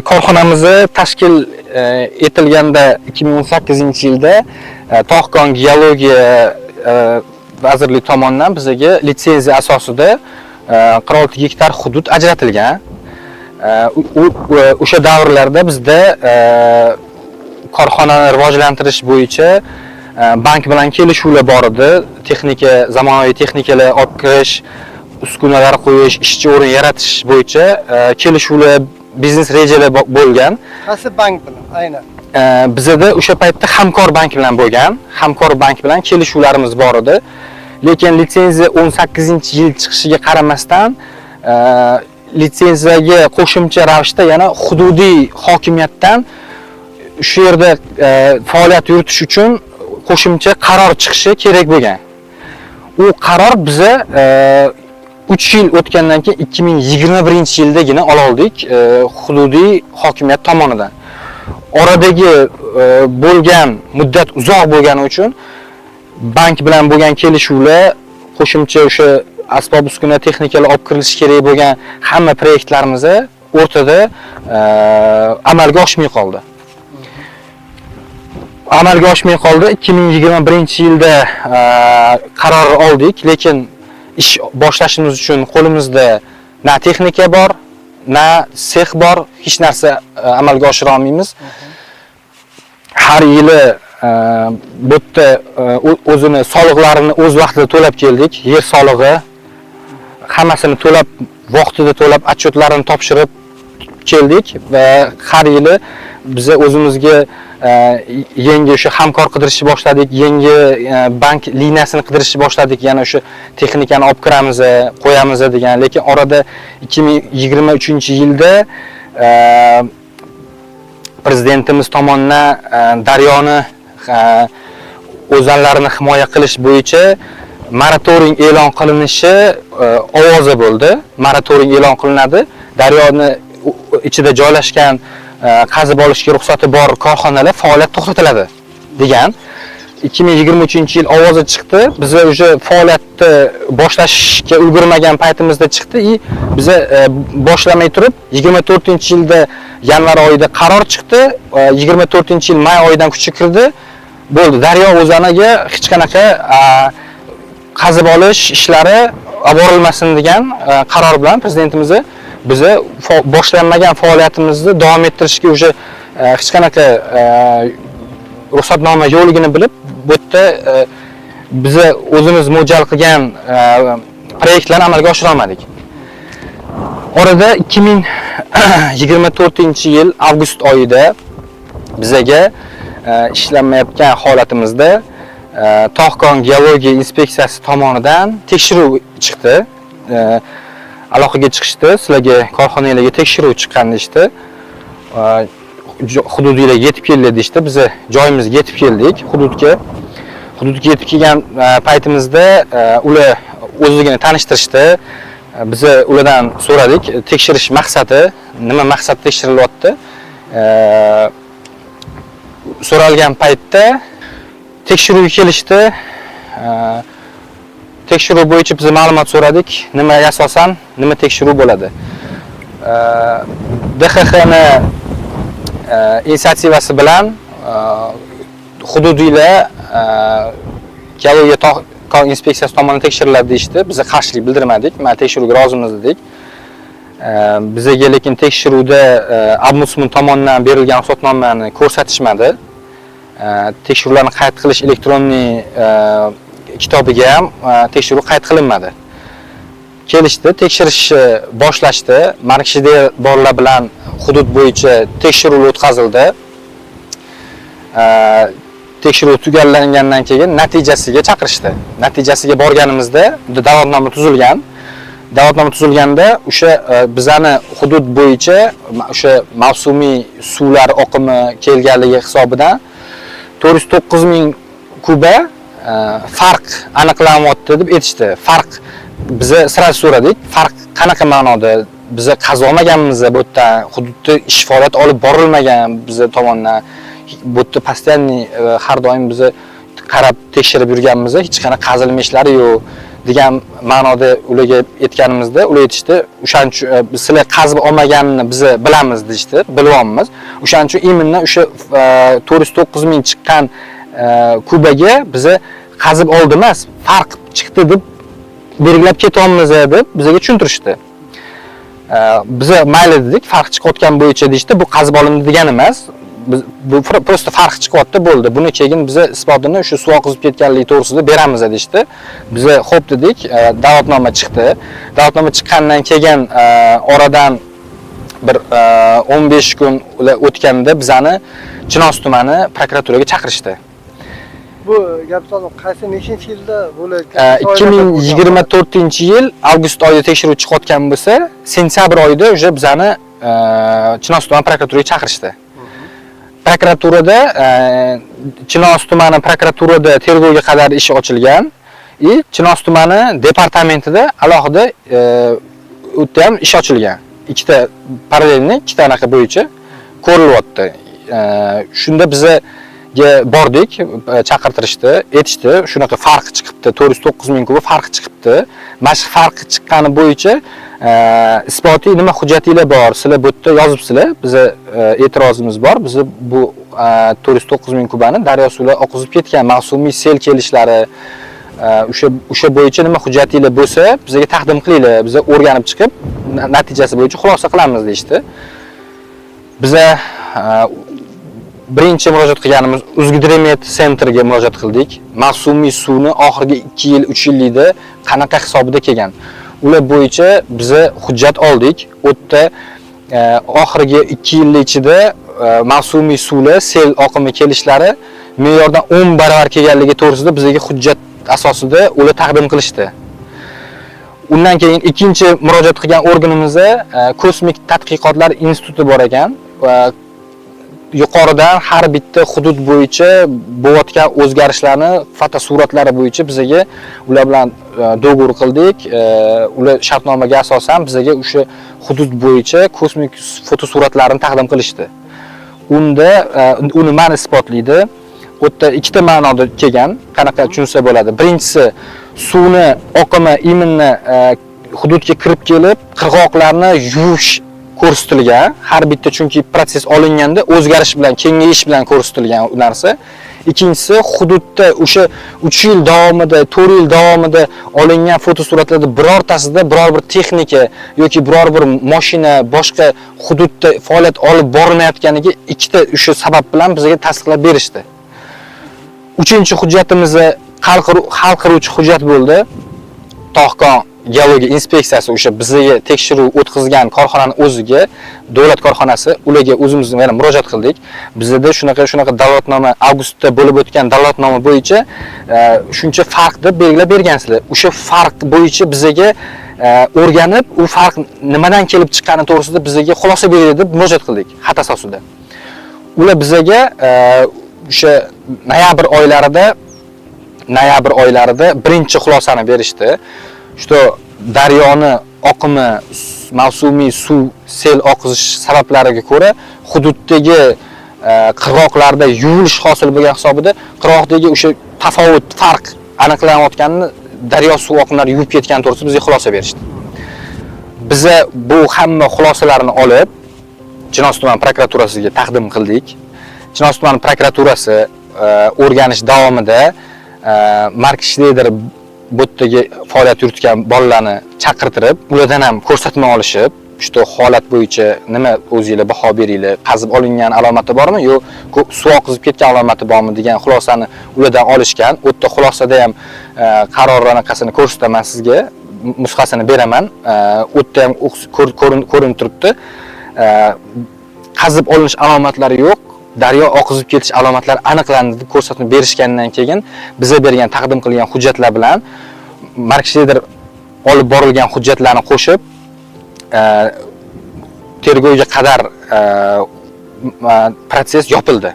korxonamizni tashkil etilganda 2018-yilda To'xkon geologiya vazirlik tomonidan bizga litsenziya asosida 46 gektar hudud ajratilgan. O'sha davrlarda bizda korxonani rivojlantirish bo'yicha bank bilan kelishuvlar bor edi. Texnika, zamonaviy texnikalar olib kirish, uskunalar qo'yish, ishchi o'rin yaratish bo'yicha kelishuvlar, biznes rejalar bo'lgan. Qaysi bank bilan? Aynan. Bizda o'sha paytda Hamkor bank bilan bo'lgan. Hamkor bank bilan kelishuvlarimiz bor edi. Lekin litsenziya 18-yil chiqishiga qaramasdan litsenziyaga qo'shimcha ravishda yana hududiy hokimiyatdan shu yerda faoliyat yuritish uchun qo'shimcha qaror chiqishi kerak bo'lgan. U qaror biza 3 yil o'tgandan keyin 2021-yildagina oldik hududiy hokimiyat tomonidan. Oradagi bo'lgan muddat uzoq bo'lgani uchun bank bilan bo'lgan kelishuvlar, qo'shimcha o'sha asbob uskuna texnikalar olib kirilishi kerak bo'lgan hamma proyektlarimiz o'rtada amalga oshmay qoldi. 2021-yilda qaror oldik, lekin ish boshlashimiz uchun qo'limizda na texnika bor, na sex bor, hech narsa amalga oshira olmaymiz. Har yili bu yerda o'zini soliqlarini o'z vaqtida to'lab keldik. Yer solig'i hammasini to'lab, vaqtida to'lab, отчетlarini topshirib keldik va har yili biz o'zimizga yangi o'sha hamkor qidirishni boshladik, yangi bank liniyasini qidirishni boshladik. Yana o'sha texnikani olib kiramiz, qo'yamiz degan. Lekin orada 2023-yilda prezidentimiz tomonidan daryoni o'zanlarini himoya qilish bo'yicha moratoriy e'lon qilinishi ovozi bo'ldi. Moratoriy e'lon qilinadi. Daryoni ichida joylashgan qazib olishga ruxsati bor korxonalar faoliyat to'xtatiladi degan. 2023-yil ovozi chiqdi. Biz o'sha faoliyatni boshlashga ulgurmagan paytimizda chiqdi. Biz boshlamay turib 24-yilda yanvar oyida qaror chiqdi. 24-yil may oyidan kuchga kirdi. Bo'ldi. Daryo o'zaniga hech qanaqa qazib olish ishlari olib borilmasin degan qaror bilan prezidentimiz bizni boshlanmagan faoliyatimizni davom ettirishga o'sha hech qanaqa ruxsatnoma yo'qligini bilib, bu yerda biz o'zimiz mo'ljal qilgan proyektlarni amalga oshira olmadik. Orada 2024-yil avgust oyida bizaga ishlanmayotgan holatimizda Tog'kon geologiya inspeksiyasi tomonidan tekshiruv chiqdi. Aloqaga chiqishdi, sizlarga korxonangizga tekshiruv chiqqan deyishdi. Hududingizga yetib keldi deyishdi. Biz joyimizga yetib keldik hududga. Hududga yetib kelgan paytimizda ular o'zligini tanishtirishdi. Biz ulardan so'radik, tekshirish maqsadi, nima maqsad tekshirilyapti? So'ralgan paytda tekshiruvga kelishdi. Tekshiruv bo'yicha biz ma'lumot so'radik. Nimaga asosan, nima tekshiruv bo'ladi? DXXni inisiativasi bilan hududiylar geologiya inspeksiyasi tomonidan tekshiriladi deyishdi. Biz qarshilik bildirmadik. Men tekshiruvga rozimiz dedik. Bizga lekin tekshiruvda ombudsman tomonidan berilgan ruxsatnomani ko'rsatishmadi. Tekshiruvlarni qayd qilish elektroniy kitobiga ham tekshiruv qayd qilinmadi. Kelishdi, tekshirishni boshlashdi. Markshida borlar bilan hudud bo'yicha tekshiruv o'tkazildi. Tekshiruv tugallangandan keyin natijasiga chaqirishdi. Natijasiga borganimizda da'vatnoma tuzilgan. Da'vatnoma tuzilganda o'sha bizani hudud bo'yicha o'sha mavsumiy suvlar oqimi kelganligi hisobidan 409 ming kuba farq aniqlanyapti deb aytishdi. Farq biza sira so'radik. Farq qanaqa ma'noda? Biz qazolmaganmiz, bu yerda hududda ish faoliyati olib borilmagan biz tomonidan. Bu yerda постоянный har doim biz qarab tekshirib yurganmiz, hech qanaqa qazilma ishlari yo'q degan ma'noda ularga aytganimizda, ular aytishdi, o'shaning uchun sizlar qazib olmaganini biz bilamiz deyishdi, bilyapmiz. O'shaning uchun imindan o'sha 409 ming chiqqan kubaga biz qazib oldi emas, farq chiqdi deb belgilab ketyapmiz deb bizga tushuntirishdi. Biz mayli dedik, farq chiqayotgan bo'yicha deyishdi, bu qazib olindi degani emas. Bu prosta farq chiqyapti bo'ldi. Buni keyin biz isbotini o'sha suv oqizib ketganligi to'g'risida beramiz deyishdi. Biz xo'p dedik, da'vatnoma chiqdi. Da'vatnoma chiqqandan keyin oradan bir 15 kun o'tganda bizani Chinoz tumani prokuraturaga chaqirishdi. Bu gap so'z qaysi nechinchi yilda bo'ladi? 2024-yil avgust oyida tekshiruv chiqayotgan bo'lsa, sentyabr oyida o'sha bizani Chinoz tumani prokuraturaga chaqirishdi. Prokuraturada Chinoz tumani prokuraturada tergovga qadar ish ochilgan. Chinoz tumani departamentida alohida o'tda ham ish ochilgan. Ikkita parallelni, ikkita anaqa bo'yicha ko'rilyapti. Shunda bizga bordik, chaqirtirishdi, aytishdi, shunaqa farq chiqibdi, 409 ming kuba farq chiqibdi. Mana shu farq chiqqani bo'yicha isbotiy nima hujjatinglar bor? Sizlar bu yerda yozibsizlar. Bizga e'tirozimiz bor. Biz bu 409 ming kubani daryo suvlar oqizib ketgan mavsumiy sel kelishlari o'sha bo'yicha nima hujjatinglar bo'lsa, bizga taqdim qilinglar. Biz o'rganib chiqib, natijasi bo'yicha xulosa qilamiz deyishdi. Biz birinchi murojaat qilganimiz O'zgidromet sentrga murojaat qildik. Mavsumiy suvni oxirgi 2 yil, 3 yillikda qanaqa hisobida kelgan. Ular bo'yicha biz hujjat oldik. U yerda oxirgi 2 yil ichida mavsumiy suvlar sel oqimi kelishlari me'yordan 10 barobar kelganligi to'g'risida bizga hujjat asosida ular taqdim qilishdi. Undan keyin ikkinchi murojaat qilgan organimizda Kosmik tadqiqotlar instituti bor ekan. Yuqoridan har bitta hudud bo'yicha bo'layotgan o'zgarishlarni fotosuratlari bo'yicha bizga ular bilan do'g'ur qildik. Ular shartnomaga asosan bizga o'sha hudud bo'yicha kosmik fotosuratlarni taqdim qilishdi. Unda uni ma'ni isbotlaydi. U yerda ikkita ma'noda kelgan, qanaqa tushunsa bo'ladi. Birinchisi suvni oqimi iminni hududga kirib kelib, qirg'oqlarni yuvish ko'rsatilgan. Har bitta chunki proses olinganda o'zgarish bilan, kengayish bilan ko'rsatilgan narsa. Ikkinchisi hududda o'sha 3 yil davomida, 4 yil davomida olingan fotosuratlarda birortasida biror bir texnika yoki biror bir mashina boshqa hududda faoliyat olib borilmayotganiga ikkita o'sha sabab bilan bizga tasdiqlab berishdi. Uchinchi hujjatimiz hal qiluvchi hujjat bo'ldi. Tog'kon geologiya inspeksiyasi o'sha bizga tekshiruv o'tkazgan korxonani o'ziga, davlat korxonasi, ularga o'zimiz yana murojaat qildik. Bizda shunaqa dalolatnoma avgustda bo'lib o'tgan dalolatnoma bo'yicha shuncha farqni belgilab bergansizlar. O'sha farq bo'yicha bizga o'rganib, u farq nimadan kelib chiqqani to'g'risida bizga xulosa beradi deb murojaat qildik xat asosida. Ular bizga o'sha noyabr oylarida birinchi xulosani berishdi. Shu daryoni oqimi, mavsumiy suv, sel oqizish sabablariga ko'ra hududdagi qirg'oqlarda yuvilish hosil bo'lgan hisobida qirg'oqdagi o'sha tafovut, farq aniqlanayotganini daryo suv oqimlari yuvib ketgan to'g'risida bizga xulosa berishdi. Biza bu hamma xulosalarni olib Chinoz tuman prokuraturasiga taqdim qildik. Chinoz tuman prokuraturasi o'rganish davomida Mark Schneider botdagi faoliyat yuritgan bolalarni chaqirtirib, ulardan ham ko'rsatma olishib, shu holat bo'yicha nima o'zingizlar baho beringlar, qazib olingan alomati bormi, yo'q suv oqizib ketgan alomati bormi degan xulosani ulardan olishgan. U yerda xulosada ham qaror anaqasini ko'rsataman sizga, nusxasini beraman. U yerda ham ko'rinib turibdi. Qazib olinish alomatlari yo'q, daryo oqizib ketish alomatlari aniqlandi deb ko'rsatma berishgandan keyin bizga bergan taqdim qilgan hujjatlar bilan Mark Schneider olib borilgan hujjatlarni qo'shib tergovga qadar proses yopildi.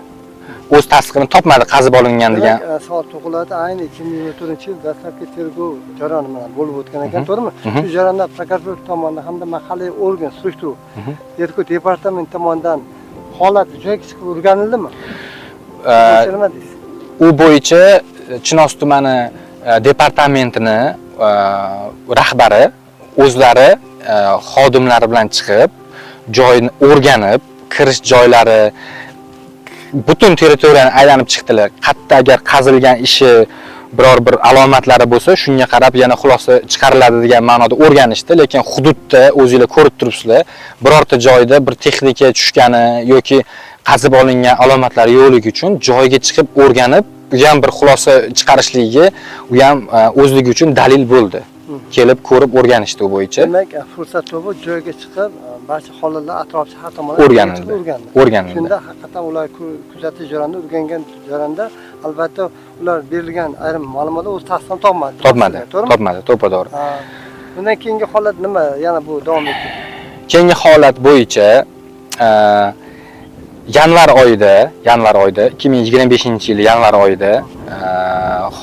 O'z tasdig'ini topmadi qazib olingan degan. Savol tug'iladi. Ayni 2024-yil dastlabki tergov jarayoni bilan bo'lib o'tgan ekan, to'g'rimi? Shu jarayonda prokuratura tomonidan hamda mahalliy organ, surishtiruv, tergov departamenti tomonidan holat joyiga chiqib o'rganildimi? U bo'yicha Chinoz tumani departamentining rahbari o'zlari xodimlari bilan chiqib, joyni o'rganib, kirish joylari, butun territoriyani aylanib chiqdilar. Qayerda agar qazilgan ishi biror bir alomatlari bo'lsa, shunga qarab yana xulosa chiqariladi degan ma'noda o'rganishdi, lekin hududda o'zingizlar ko'rib turibsizlar, birorta joyda bir texnika tushgani yoki qazib olingan alomatlar yo'qligi uchun joyga chiqib o'rganib, bu ham bir xulosa chiqarishligiga u ham o'zligi uchun dalil bo'ldi. Kelib ko'rib o'rganishdi u bo'yicha. Demak, fursat topib joyga chiqib, barcha holatlar atrofchi har tomonlama o'rganildi. Shunda haqiqatan ular kuzatish jarayonida o'rgangan jarayonda albatta ular berilgan ayrim ma'lumotlar o'z tasdig'ini topmadi, to'g'ri. Bundan keyingi holat nima? Yana bu davom etadi. Keyingi holat bo'yicha yanvar oyida 2025-yil yanvar oyida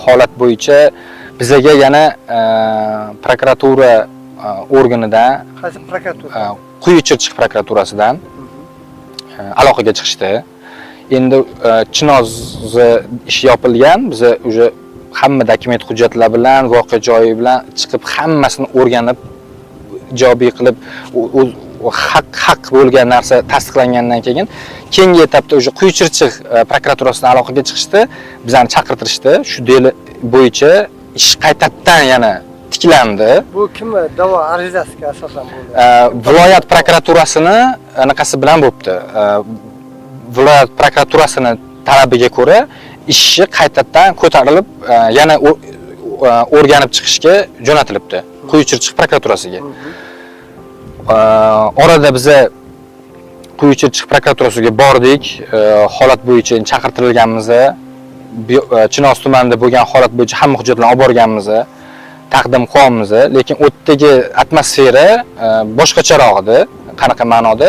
holat bo'yicha bizga yana prokuratura organidan, qaysi prokuratura? Quyi Chirchiq prokuraturasidan aloqaga chiqishdi. Endi Chinozda ish yopilgan, biz уже hamma dokument hujjatlar bilan, voqea joyi bilan chiqib hammasini o'rganib, ijobiy qilib haq bo'lgan narsa tasdiqlangandan keyin keyingi etapda уже Quyi Chirchiq prokuraturasidan aloqaga chiqishdi, bizani chaqirtirishdi. Shu del bo'yicha ish qaytadan yana tiklandi. Bu kim da'vo arizasiga asosan bo'ldi? Viloyat prokuraturasini anaqasi bilan bo'libdi. Viloyat prokuraturasini talabiga ko'ra ishni qaytadan ko'tarilib, yana o'rganib chiqishga jo'natilibdi Quyi Chirchiq prokuraturasiga. Orada biz Quyi Chirchiq prokuraturasiga bordik, holat bo'yicha chaqirtirilganmiz. Chinoz tumanida bo'lgan holat bo'yicha hamma hujjatlarni olib borganmiz, taqdim qilamiz, lekin o'tdagi atmosfera boshqacharoq edi. Qanaqa ma'noda?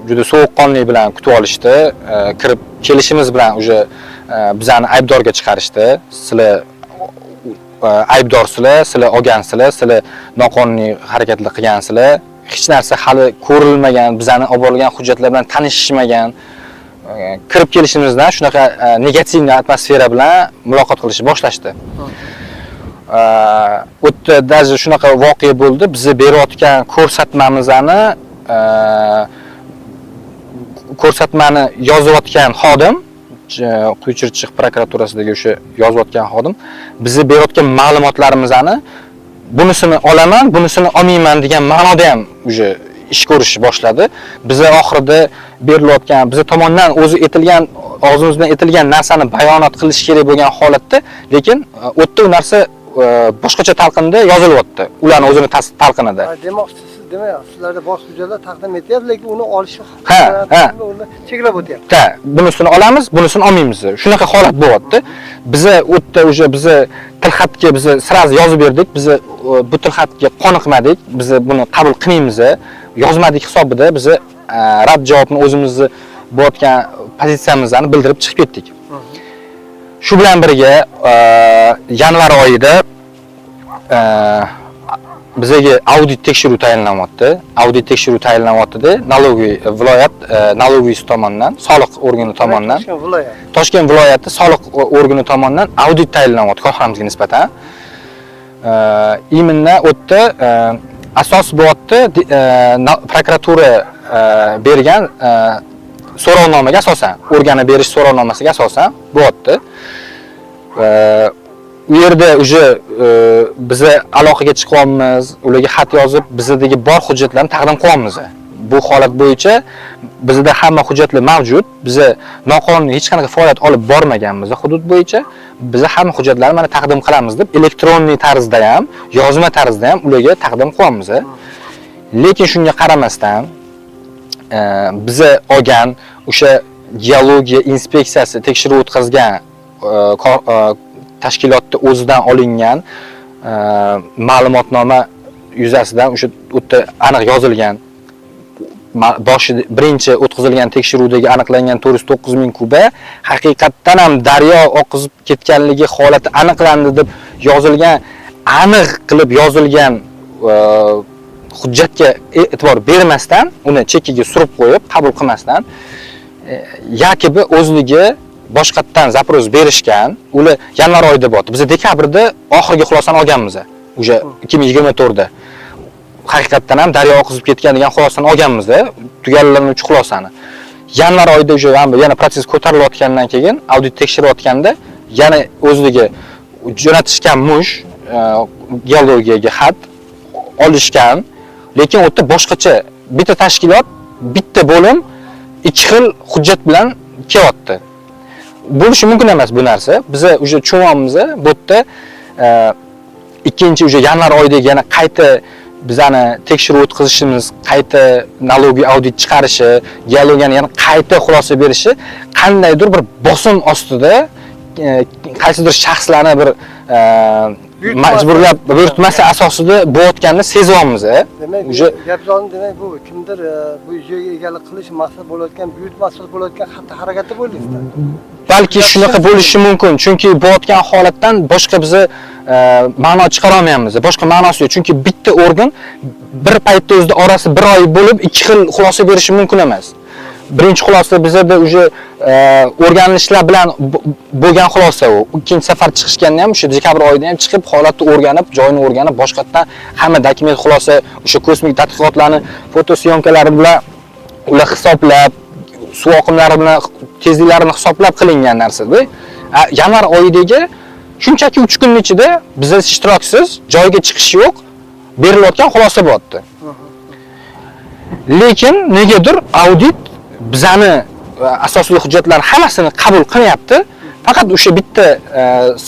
Juda sovuqqonlik bilan kutib olishdi. Kirib kelishimiz bilan уже bizani aybdorga chiqarishdi. Sizlar aybdorsizlar, sizlar olgansizlar, sizlar noqonuniy harakatlar qilgansizlar. Hech narsa hali ko'rilmagan, bizani olib borilgan hujjatlar bilan tanishishmagan. Kirib kelishimizdan shunaqa negativ atmosfera bilan muloqot qilishni boshlashdi. O'tda даже shunaqa voqea bo'ldi. Bizni berayotgan ko'rsatmani yozayotgan xodim, Quyi Chirchiq prokuraturasidagi o'sha yozayotgan xodim, bizni berayotgan ma'lumotlarimizni bunisini olaman, bunisini olmayman degan ma'noda ham o'sha ish ko'rishni boshladi. Biz oxirida berilayotgan, biz tomonidan o'zi etilgan, og'zimizdan etilgan narsani bayonot qilish kerak bo'lgan holatda, lekin o'tda u narsa boshqacha talqinda yozilyapti. Ularning o'zini talqinida. Demoqchisiz, demak, sizlarda bor hujjatlar taqdim etyapti, lekin uni olish uni cheklab o'tyapti. Ha, bunisini olamiz, bunisini olmaymiz. Shunaqa holat bo'lyapti. Biza o'tda biza tilxatga biz sraz yozib berdik. Biz bu tilxatga qoniqmadik. Biz buni qabul qilmaymiz. Yozmadik hisobida biz rad javobni o'zimizni bo'layotgan pozitsiyamizni bildirib chiqib ketdik. Shu bilan birga yanvar oyida bizga audit tekshiruv tayinlanyapti. Audit tekshiruv tayinlanyapti-da, налоговый viloyat налоговый tomonidan, soliq organi tomonidan, Toshkent viloyati soliq organi tomonidan audit tayinlanyapti korxonamizga nisbatan. Именно o'tda asos bo'lyapti prokuratura bergan so'rovnomaga asosan, o'rganib berish so'rovnomasiga asosan bo'lyapti. U yerda biz aloqaga chiqyapmiz, ularga xat yozib, bizdagi bor hujjatlarni taqdim qilyapmiz. Bu holat bo'yicha bizda hamma hujjatlar mavjud. Biz noqonuniy hech qanaqa faoliyat olib bormaganmiz hudud bo'yicha. Biz hamma hujjatlarni mana taqdim qilamiz deb elektronniy tarzda ham, yozma tarzda ham ularga taqdim qilyapmiz. Lekin shunga qaramasdan biz olgan o'sha geologiya inspeksiyasi tekshiruv o'tkazgan tashkilotda o'zidan olingan ma'lumotnoma yuzasidan o'sha o'tda aniq yozilgan birinchi o'tkazilgan tekshiruvdagi aniqlangan 409 ming kuba haqiqatdan ham daryo oqizib ketganligi holati aniqlandi deb yozilgan, aniq qilib yozilgan hujjatga e'tibor bermasdan, uni chekkiga surib qo'yib, qabul qilmasdan yakibi o'zligi boshqatdan zaproz berishgan. Ular yanvar oyida bo'ldi. Biz dekabrda oxirgi xulosani olganmiz. O'sha 2024da. Haqiqatdan ham daryo oqizib ketgan degan xulosani olganmiz, tugallanuvchi xulosani. Yanvar oyida yana proses ko'tarilayotgandan keyin audit tekshirayotganda yana o'zligi jo'natishgan geologiyaga xat olishgan, lekin o'tda boshqacha bitta tashkilot, bitta bo'lim ikki xil hujjat bilan kelyapti. Bo'lishi mumkin emas bu narsa. Biz tushunamiz, bu yerda ikkinchi yanvar oyidagi yana qayta bizani tekshiruv o'tkazishimiz, qayta налоговый audit chiqarishi, geologiyani yana qayta xulosa berishi qandaydir bir bosim ostida qaysidir shaxslarni bir majburlab buyurtmasi asosida bo'layotganini sezyapmiz. Demak, demak bu kimdir bu joyga egalik qilish maqsad bo'layotgan, buyurtmasi bo'layotgan xatti-harakati bo'ldingizda. Balki shunaqa bo'lishi mumkin, chunki bo'layotgan holatdan boshqa biz ma'no chiqara olmaymiz. Boshqa ma'nosi yo'q, chunki bitta organ bir paytda o'zida orasi bir oy bo'lib ikki xil xulosa berishi mumkin emas. Birinchi xulosa bizda o'rganishlar bilan bo'lgan xulosa u. Ikkinchi safar chiqishganda ham o'sha dekabr oyida ham chiqib, holatni o'rganib, joyini o'rganib, boshqatdan hamma dokument xulosa, o'sha kosmik tadqiqotlarni fotosyomkalari bilan ular hisoblab, suv oqimlari bilan tezliklarini hisoblab qilingan narsa-da. Yanvar oyidagi shunchaki 3 kunning ichida biz ishtiroksiz joyga chiqish yo'q, berilayotgan xulosa bo'lyapti. Lekin negadir audit bizani asosiy hujjatlar hammasini qabul qilyapti. Faqat o'sha bitta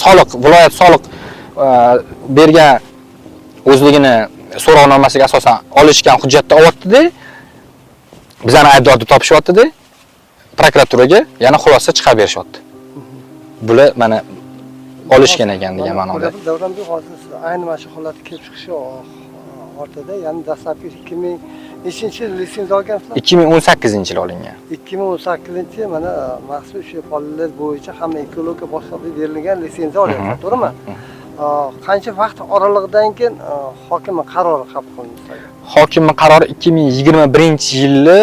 soliq, viloyat soliq bergan o'zligini so'rovnomasiga asosan olishgan hujjatni olyapti-da. Bizani aybdor deb topishyapti-da. Prokuraturaga yana xulosa chiqarib berishyapti. Bular mana olishgan ekan degan ma'noda. Davronbek hozir ayni mana shu holatga kelib chiqishi ortida, ya'ni dastlabki 2000-yil litsenziya olgansizlar? 2018-yil olingan. 2018-yil mana maxsus o'sha poliler bo'yicha hamma ekologiya boshqarib berilgan litsenziya olyapsiz, to'g'rimi? Qancha vaqt oralig'idan keyin hokimning qarori qabul qilindi? Hokimning qarori 2021-yilni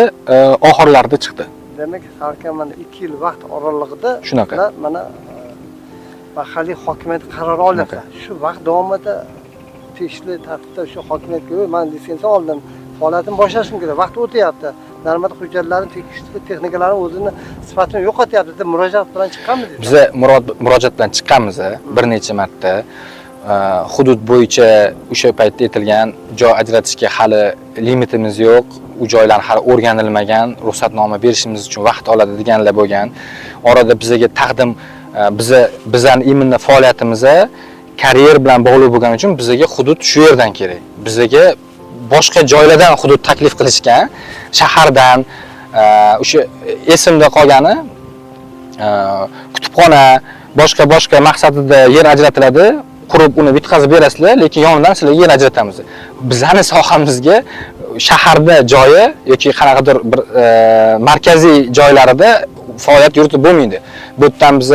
oxirlarida chiqdi. Demak, har mana 2 yil vaqt oralig'ida shunaqa mana mahalliy hokimiyat qarori olyapti. Shu vaqt davomida tegishli tartibda shu hokimiyatga men litsenziya oldim, faoliyatimni boshlashim kerak, vaqt o'tyapti. Normal hujjatlarni tegishli texnikalarni o'zini sifatini yo'qotyapti deb murojaat bilan chiqqanmiz. Biz murojaat bilan chiqqanmiz bir necha marta. Hudud bo'yicha o'sha paytda aytilgan joy ajratishga hali limitimiz yo'q, u joylar hali o'rganilmagan, ruxsatnoma berishimiz uchun vaqt oladi deganlar bo'lgan. Orada bizga taqdim bizani immuniy faoliyatimiz karyer bilan bog'liq bo'lgani uchun bizga hudud shu yerdan kerak. Bizga boshqa joylardan hudud taklif qilishgan, shahardan o'sha esimda qolgani kutubxona boshqa maqsadida yer ajratiladi, qurib uni bitkazib berasizlar, lekin yonidan sizlarga yer ajratamiz. Bizning sohamizga shaharda joyi yoki qanaqadir bir markaziy joylarida faoliyat yuritib bo'lmaydi. Bu yerdan biz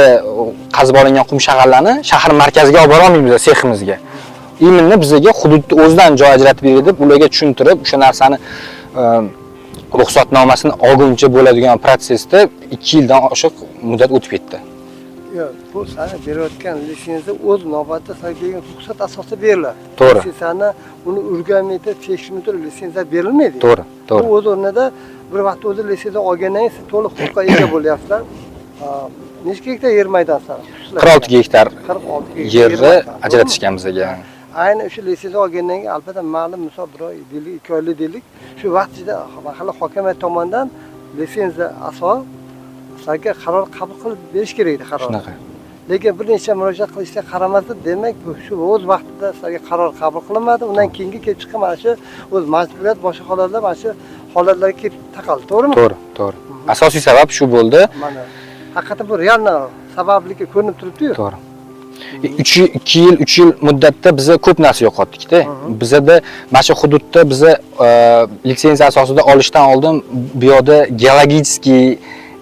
qazib olingan qum shag'allarni shahar markaziga olib bora olmaymiz seximizga. Imminni bizga hududni o'zidan joy ajratib berib, ularga tushuntirib, o'sha narsani ruxsatnomasini olguncha bo'ladigan protsessda 2 yildan oshiq muddat o'tib ketdi. Yo'q, bu sana berayotgan litsenziya o'z navbatida sizga ruxsat asosida beriladi. To'g'ri. Litsenziyani uni o'rganmaydi, tekshirib turib litsenziya berilmaydi. To'g'ri, to'g'ri. Bu o'z o'rnida bir vaqt o'zi litsenziya olgandan keyin siz to'liq huquqqa ega bo'lyapsizlar. Nechta gektar yer maydonsi? 46 gektar 46 gektar yerni ajratishgan bizga. Ayni o'sha litsenziya olgandan keyin albatta ma'lum misol bir oy deylik, 2 oylik deylik, shu vaqt ichida mahalla hokimiyat tomonidan litsenziya asos sizga qaror qabul qilib berish kerak edi qaror. Shunaqa. Lekin bir necha murojaat qilishga qaramasdan, demak bu shu o'z vaqtida sizga qaror qabul qilinmadi. Undan keyingi kelib chiqqan mana shu o'z majburiyat boshqa holatlar mana shu holatlarga kelib taqaldi, to'g'rimi? To'g'ri, to'g'ri. Asosiy sabab shu bo'ldi. Mana haqiqatan bu real sababligi ko'rinib turibdi-yu. To'g'ri. 3 yil muddatda biz ko'p narsa yo'qotdik-da. Bizda mana shu hududda biz litsenziya asosida olishdan oldin bu yerda geologiskiy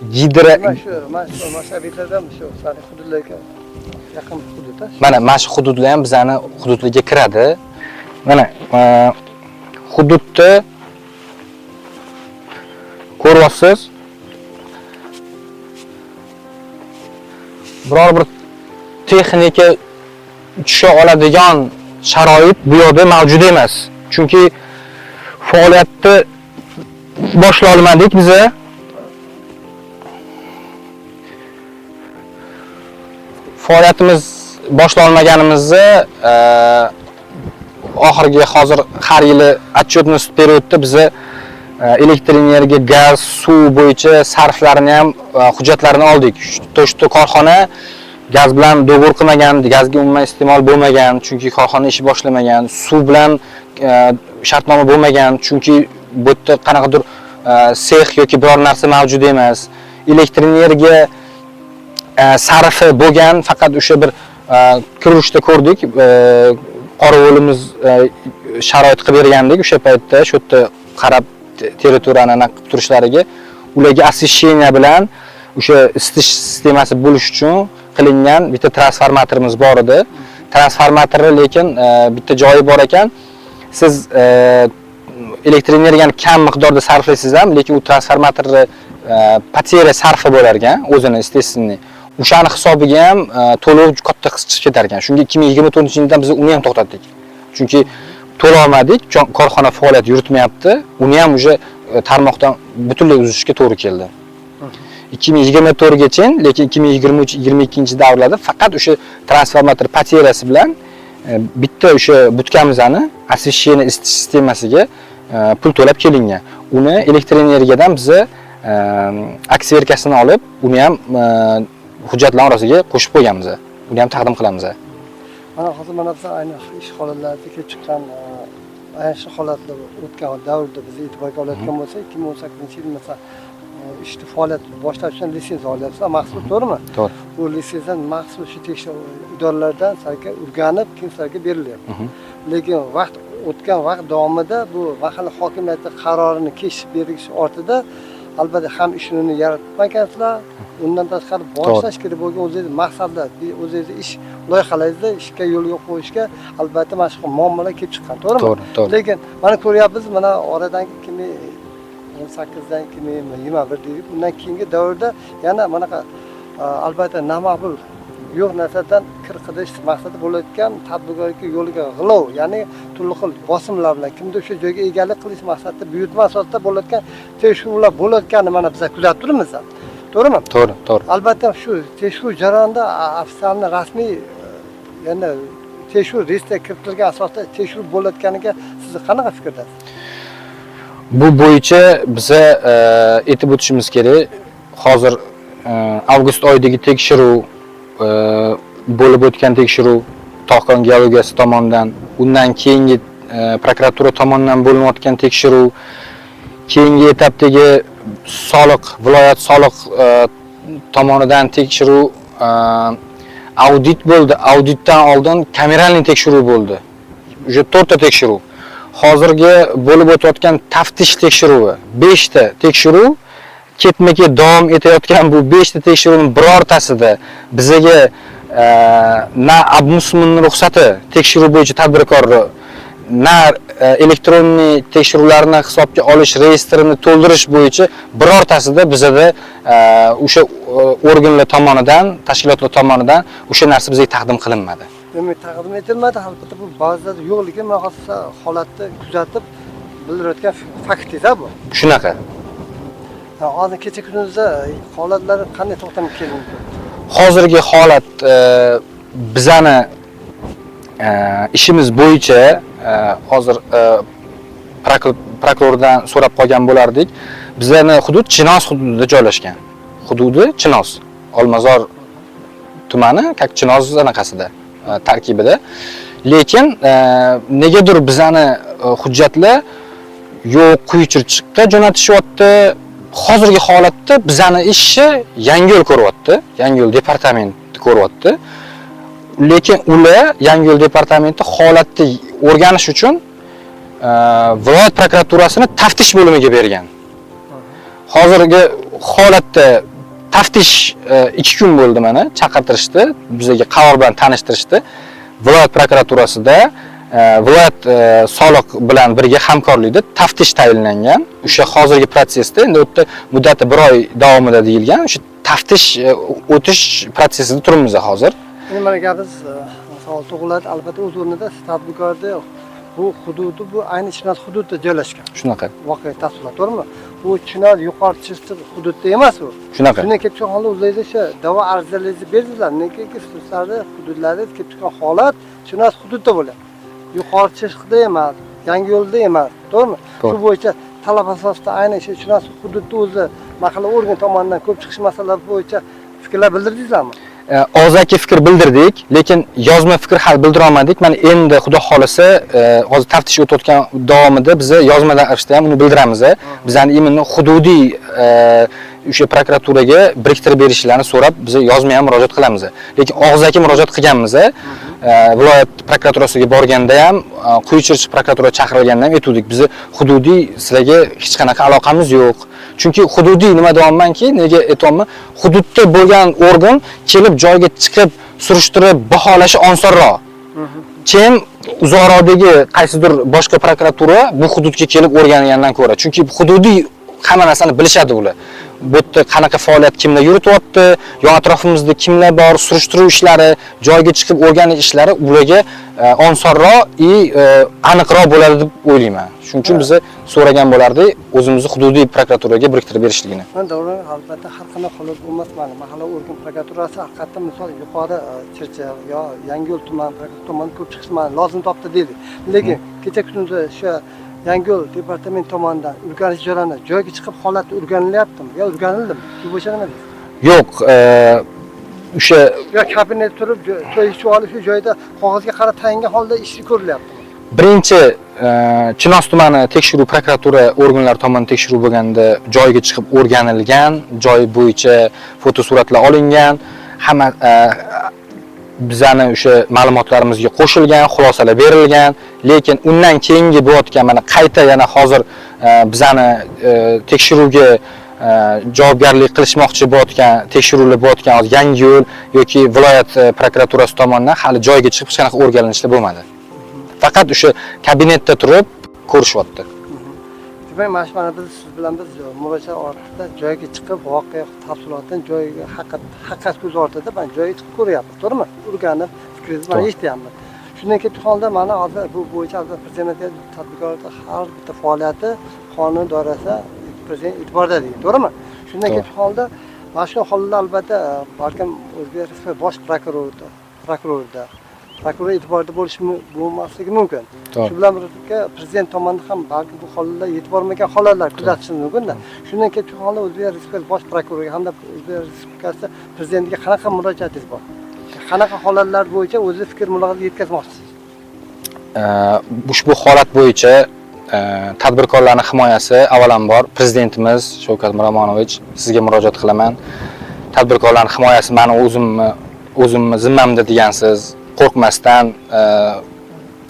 mana shu mashabbiylardan shu sani hududlarga yaqin hududda. Mana shu hududlar ham bizani hududlarga kiradi. Mana hududda ko'ryapsiz. Biror bir texnika tusha oladigan sharoit bu yerda mavjud emas. Chunki faoliyatni boshlay olmadik biz. Faoliyatimiz boshlanmaganimizni oxirgi hozir har yili отчетный периodda biz elektr energiya, gaz, suv bo'yicha sarflarini ham hujjatlarini oldik. To'shto korxona gaz bilan do'g'or qilmagan, gazga umuman iste'mol bo'lmagan, chunki korxona ishi boshlamagan, suv bilan shartnoma bo'lmagan, chunki bu yerda qanaqadir sex yoki biror narsa mavjud emas. Elektr energiya sarfi bo'lgan, faqat o'sha bir kirishda ko'rdik. Qorovulimiz sharoit qilib bergandik o'sha paytda, shu yerda qarab territoriyani aniq qilib turishlariga, ularga освещение bilan o'sha isitish sistemasi bo'lish uchun qilingan bitta transformatorimiz bor edi. Transformatorni lekin bitta joyi bor ekan. Siz elektr energiyani kam miqdorda sarflaysiz ham, lekin u transformatorni poteriya sarfi bo'lar ekan, o'zini естественный. O'shani hisobiga ham to'lov katta qisqarib ketar ekan. Shunga 2024-yildan biz uni ham to'xtatdik. Chunki to'lov olmadik, korxona faoliyat yuritmayapti. Uni ham o'sha tarmoqdan butunlay uzishga to'g'ri keldi. 2024gacha, lekin 2023-22 davrlarda faqat o'sha transformator poteriyasi bilan bitta o'sha butkamizni освещение isitish sistemasiga pul to'lab kelingan. Uni elektr energiyadan biz aksiya olib, uni ham hujjatlar orasiga qo'shib qo'yganmiz. Uni ham taqdim qilamiz. Mana hozir mana biz ayni ish holatlarida kelib chiqqan ayni shu holatlar o'tgan davrda biz e'tiborga olayotgan bo'lsak, 2018-yil mesela ishni faoliyat boshlash uchun litsenziya olyapsizlar, maxsus, to'g'rimi? To'g'ri. Bu litsenziyadan maxsus shu tekshiruv idoralardan sizga o'rganib, keyin sizga berilyapti. Lekin o'tgan vaqt davomida bu mahalla hokimiyati qarorini kechib berish ortida albatta ham ishni yaratmagansizlar. Undan tashqari boshlash kerak bo'lgan o'zingiz maqsadlar, o'zingiz ish loyihalaringizda ishga yo'lga qo'yishga albatta mana shu muammolar kelib chiqqan, to'g'rimi? To'g'ri. Lekin mana ko'ryapmiz, mana oradan 2018dan 2021 deylik, undan keyingi davrda yana bunaqa albatta namaqbul yo'q narsadan kir qilish maqsadi bo'layotgan tadbirkorlikka yo'liga g'ilov, ya'ni turli xil bosimlar bilan kimdir o'sha joyga egalik qilish maqsadida buyurtma asosida bo'layotgan tekshiruvlar bo'layotganini mana biz kuzatib turibmiz. To'g'rimi? To'g'ri, to'g'ri. Albatta shu tekshiruv jarayonida ofitsial rasmiy yana tekshiruv reyestrga kiritilgan asosda tekshiruv bo'layotganiga siz qanaqa fikrdasiz? Bu bo'yicha biz aytib o'tishimiz kerak. Hozir avgust oyidagi tekshiruv bo'lib o'tgan tekshiruv tog'kon geologiyasi tomonidan, undan keyingi prokuratura tomonidan bo'linayotgan tekshiruv, keyingi etapdagi soliq, viloyat soliq tomonidan tekshiruv, audit bo'ldi. Auditdan oldin kameralniy tekshiruv bo'ldi. Уже 4 ta tekshiruv. Hozirgi bo'lib o'tayotgan taftish tekshiruvi 5 ta tekshiruv ketma-ket davom etayotgan bu 5 ta tekshiruvning birortasida bizaga na ombudsman ruxsati tekshiruv bo'yicha tadbirkorni na elektronniy tekshiruvlarni hisobga olish reyestrini to'ldirish bo'yicha birortasida bizada o'sha organlar tomonidan, tashkilotlar tomonidan o'sha narsa bizga taqdim qilinmadi. Demak, taqdim etilmadi. Albatta bu ba'zida yo'qligi mahsusa holatni kuzatib bildirayotgan fakt-da bu. Shunaqa. Hozir kecha kunduzda holatlar qanday to'xtamga kelmoqda? Hozirgi holat bizani ishimiz bo'yicha hozir prokurordan so'rab qolgan bo'lardik. Bizlarni hudud Chinoz hududida joylashgan. Hududi Chinoz, Olmazor tumani, Kak Chinoz anaqasida, tarkibida. Lekin negadir bizani hujjatlar yo'q quyi chirchiqqa jo'natishyapti. Hozirgi holatda bizani ishni Yangiyo'l ko'ryapti, Yangiyo'l departamenti ko'ryapti. Lekin ular Yangiyo'l departamenti holatni o'rganish uchun viloyat prokuraturasini taftish bo'limiga bergan. Hozirgi holatda taftish 2 kun bo'ldi mana, chaqirtirishdi, bizga qaror bilan tanishtirishdi. Viloyat prokuraturasida viloyat soliq bilan birga hamkorlikda taftish tayinlangan. O'sha hozirgi protsessda endi o'tda muddati 1 oy davomida deyilgan. O'sha taftish o'tish protsessida turibmiz hozir. Endi mana gapiz savol tug'iladi. Albatta o'z o'rnida tadbirkorda bu hududi bu ayni Chinoz hududida joylashgan. Shunaqa. Voqea tafsilot to'g'rimi? Bu Chinoz yuqori Chirchiq hududida emas u. Shunaqa. Shundan kelib chiqqan holat o'zingizda o'sha da'vo arizalaringizni berdingizlar. Nega xususlarda hududlarda kelib chiqqan holat Chinoz hududida bo'ladi. Yuqori Chirchiqda emas, Yangiyo'lda emas, to'g'rimi? Shu bo'yicha talab asosida aynan shu Chinoz hududida o'zi mahalla organ tomonidan ko'p chiqish masalalari bo'yicha fikrlar bildirdingizlarmi? Og'zaki fikr bildirdik, lekin yozma fikr hal bildira olmadik. Mana endi xudo xolisa, hozir taftish o'tayotgan davomida biz yozmalar ravishda ham uni bildiramiz. Bizning iminni hududiy o'sha prokuraturaga biriktirib berishlarini so'rab, biz yozma ham murojaat qilamiz. Lekin og'zaki murojaat qilganmiz. Viloyat prokuraturasiga borganda ham, Quyi Chirchiq prokuratura chaqirilganda ham aytdik. Biz hududiy sizlarga hech qanaqa aloqamiz yo'q. Chunki hududiy nima deyapmanki, nega aytayapman? Hududda bo'lgan organ kelib joyga chiqib surishtirib baholashi osonroq. Keyin uzoqroqdagi qaysidir boshqa prokuratura bu hududga kelib o'rgangandan ko'ra, chunki hududiy hamma narsani bilishadi ular. Bu yerda qanaqa faoliyat kimlar yurityapti, yon atrofimizda kimlar bor, surishtiruv ishlari, joyga chiqib o'rganish ishlari ularga osonroq aniqroq bo'ladi deb o'ylayman. Shuning uchun biz so'ragan bo'lardik, o'zimizni hududiy prokuraturaga biriktirib berishligini. To'g'ri, albatta har qanday holat bo'lmas, mana mahalla organ prokuraturasi haqiqatdan misol yuqori Chirchiq yo Yangiyo'l tuman prokuratura tomonidan ko'p chiqish lozim topdi deydi. Lekin kecha kunduzda o'sha Yangiyo'l departament tomonidan o'rganish jarayoni joyga chiqib holatni o'rganilyaptimi yo o'rganildimi? Shu bo'yicha nima deysiz? Yo'q, o'sha yo kabinetda turib joy olib shu joyda qog'ozga qarab tayingan holda ish ko'rilyapti. Birinchi Chinoz tumani tekshiruv prokuratura organlari tomonidan tekshiruv bo'lganda joyga chiqib o'rganilgan, joy bo'yicha fotosuratlar olingan, hamma bizani o'sha ma'lumotlarimizga qo'shilgan, xulosalar berilgan, lekin undan keyingi bo'layotgan mana qayta yana hozir bizani tekshiruvga javobgarlik qilishmoqchi bo'layotgan tekshiruvlar bo'layotgan Yangiyo'l yoki viloyat prokuraturasi tomonidan hali joyga chiqib hech qanaqa o'rganishlar bo'lmadi. Faqat o'sha kabinetda turib ko'rishyapti. Demak, mana biz siz bilan biz murojaat orqasida joyga chiqib voqea tafsilotini joyiga haqiqat ko'z ortida men joyga chiqib ko'ryapmiz, to'g'rimi? O'rganib fikringizni men eshityapman. Shundan keyin holda mana hozir bu bo'yicha albatta prezident tadbirkorlar har bitta faoliyati qonun doirasida prezident e'tiborida deydi, to'g'rimi? Shundan keyin holda mana shu holda albatta balkim O'zbekiston bosh prokurorda prokuror e'tiborida bo'lmasligi mumkin. Shu bilan birga prezident tomonidan ham balki bu holatlar yetib bormagan holatlar kuzatish mumkin-da. Shundan keyin O'zbekiston bosh prokuroriga hamda O'zbekiston Respublikasi prezidentiga qanaqa murojaatingiz bor? qanaqa holatlar bo'yicha o'zi fikr mulohaza yetkazmoqchisiz? Ushbu holat bo'yicha tadbirkorlarning himoyasi avvalambor prezidentimiz Shavkat Miromonovich sizga murojaat qilaman. Tadbirkorlarning himoyasi meni o'zimni zimmamda degansiz, qo'rqmasdan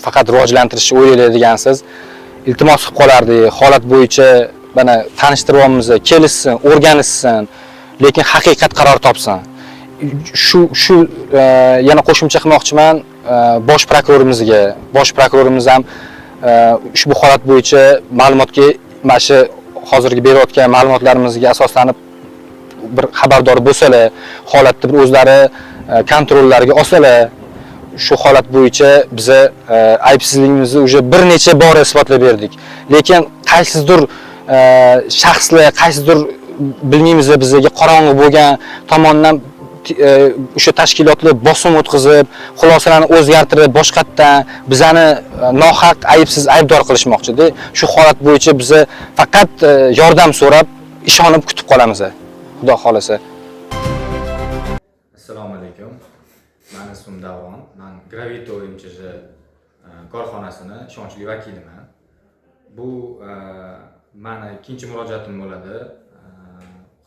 faqat rivojlantirishni o'ylaydi degansiz. Iltimos qilib qolardik, holat bo'yicha mana tanishtiryapmiz, kelishsin, o'rganishsin, lekin haqiqat qaror topsin. Shu yana qo'shimcha qilmoqchiman bosh prokurorimizga. Bosh prokurorimiz ham ushbu holat bo'yicha ma'lumotga, mana shu hozirgi berayotgan ma'lumotlarimizga asoslanib bir xabardor bo'lsalar, holatni bir o'zlari kontrollariga olsalar, shu holat bo'yicha biz aybsizligimizni уже bir necha bor isbotlab berdik. Lekin qaysidir shaxslar, qaysidir bilmaymiz bizga qorong'i bo'lgan tomonidan o'sha tashkilotlar bosim o'tkazib, xulosalarni o'zgartirib, boshqatdan bizani nohaq, aybsiz aybdor qilishmoqchi-da. Shu holat bo'yicha biz faqat yordam so'rab, ishonib kutib qolamiz. Xudo xolasa. Assalomu alaykum. Men ismim Davron. Men Gravito MCJ korxonasini ishonchli vakiliman. Bu meni ikkinchi murojaatim bo'ladi.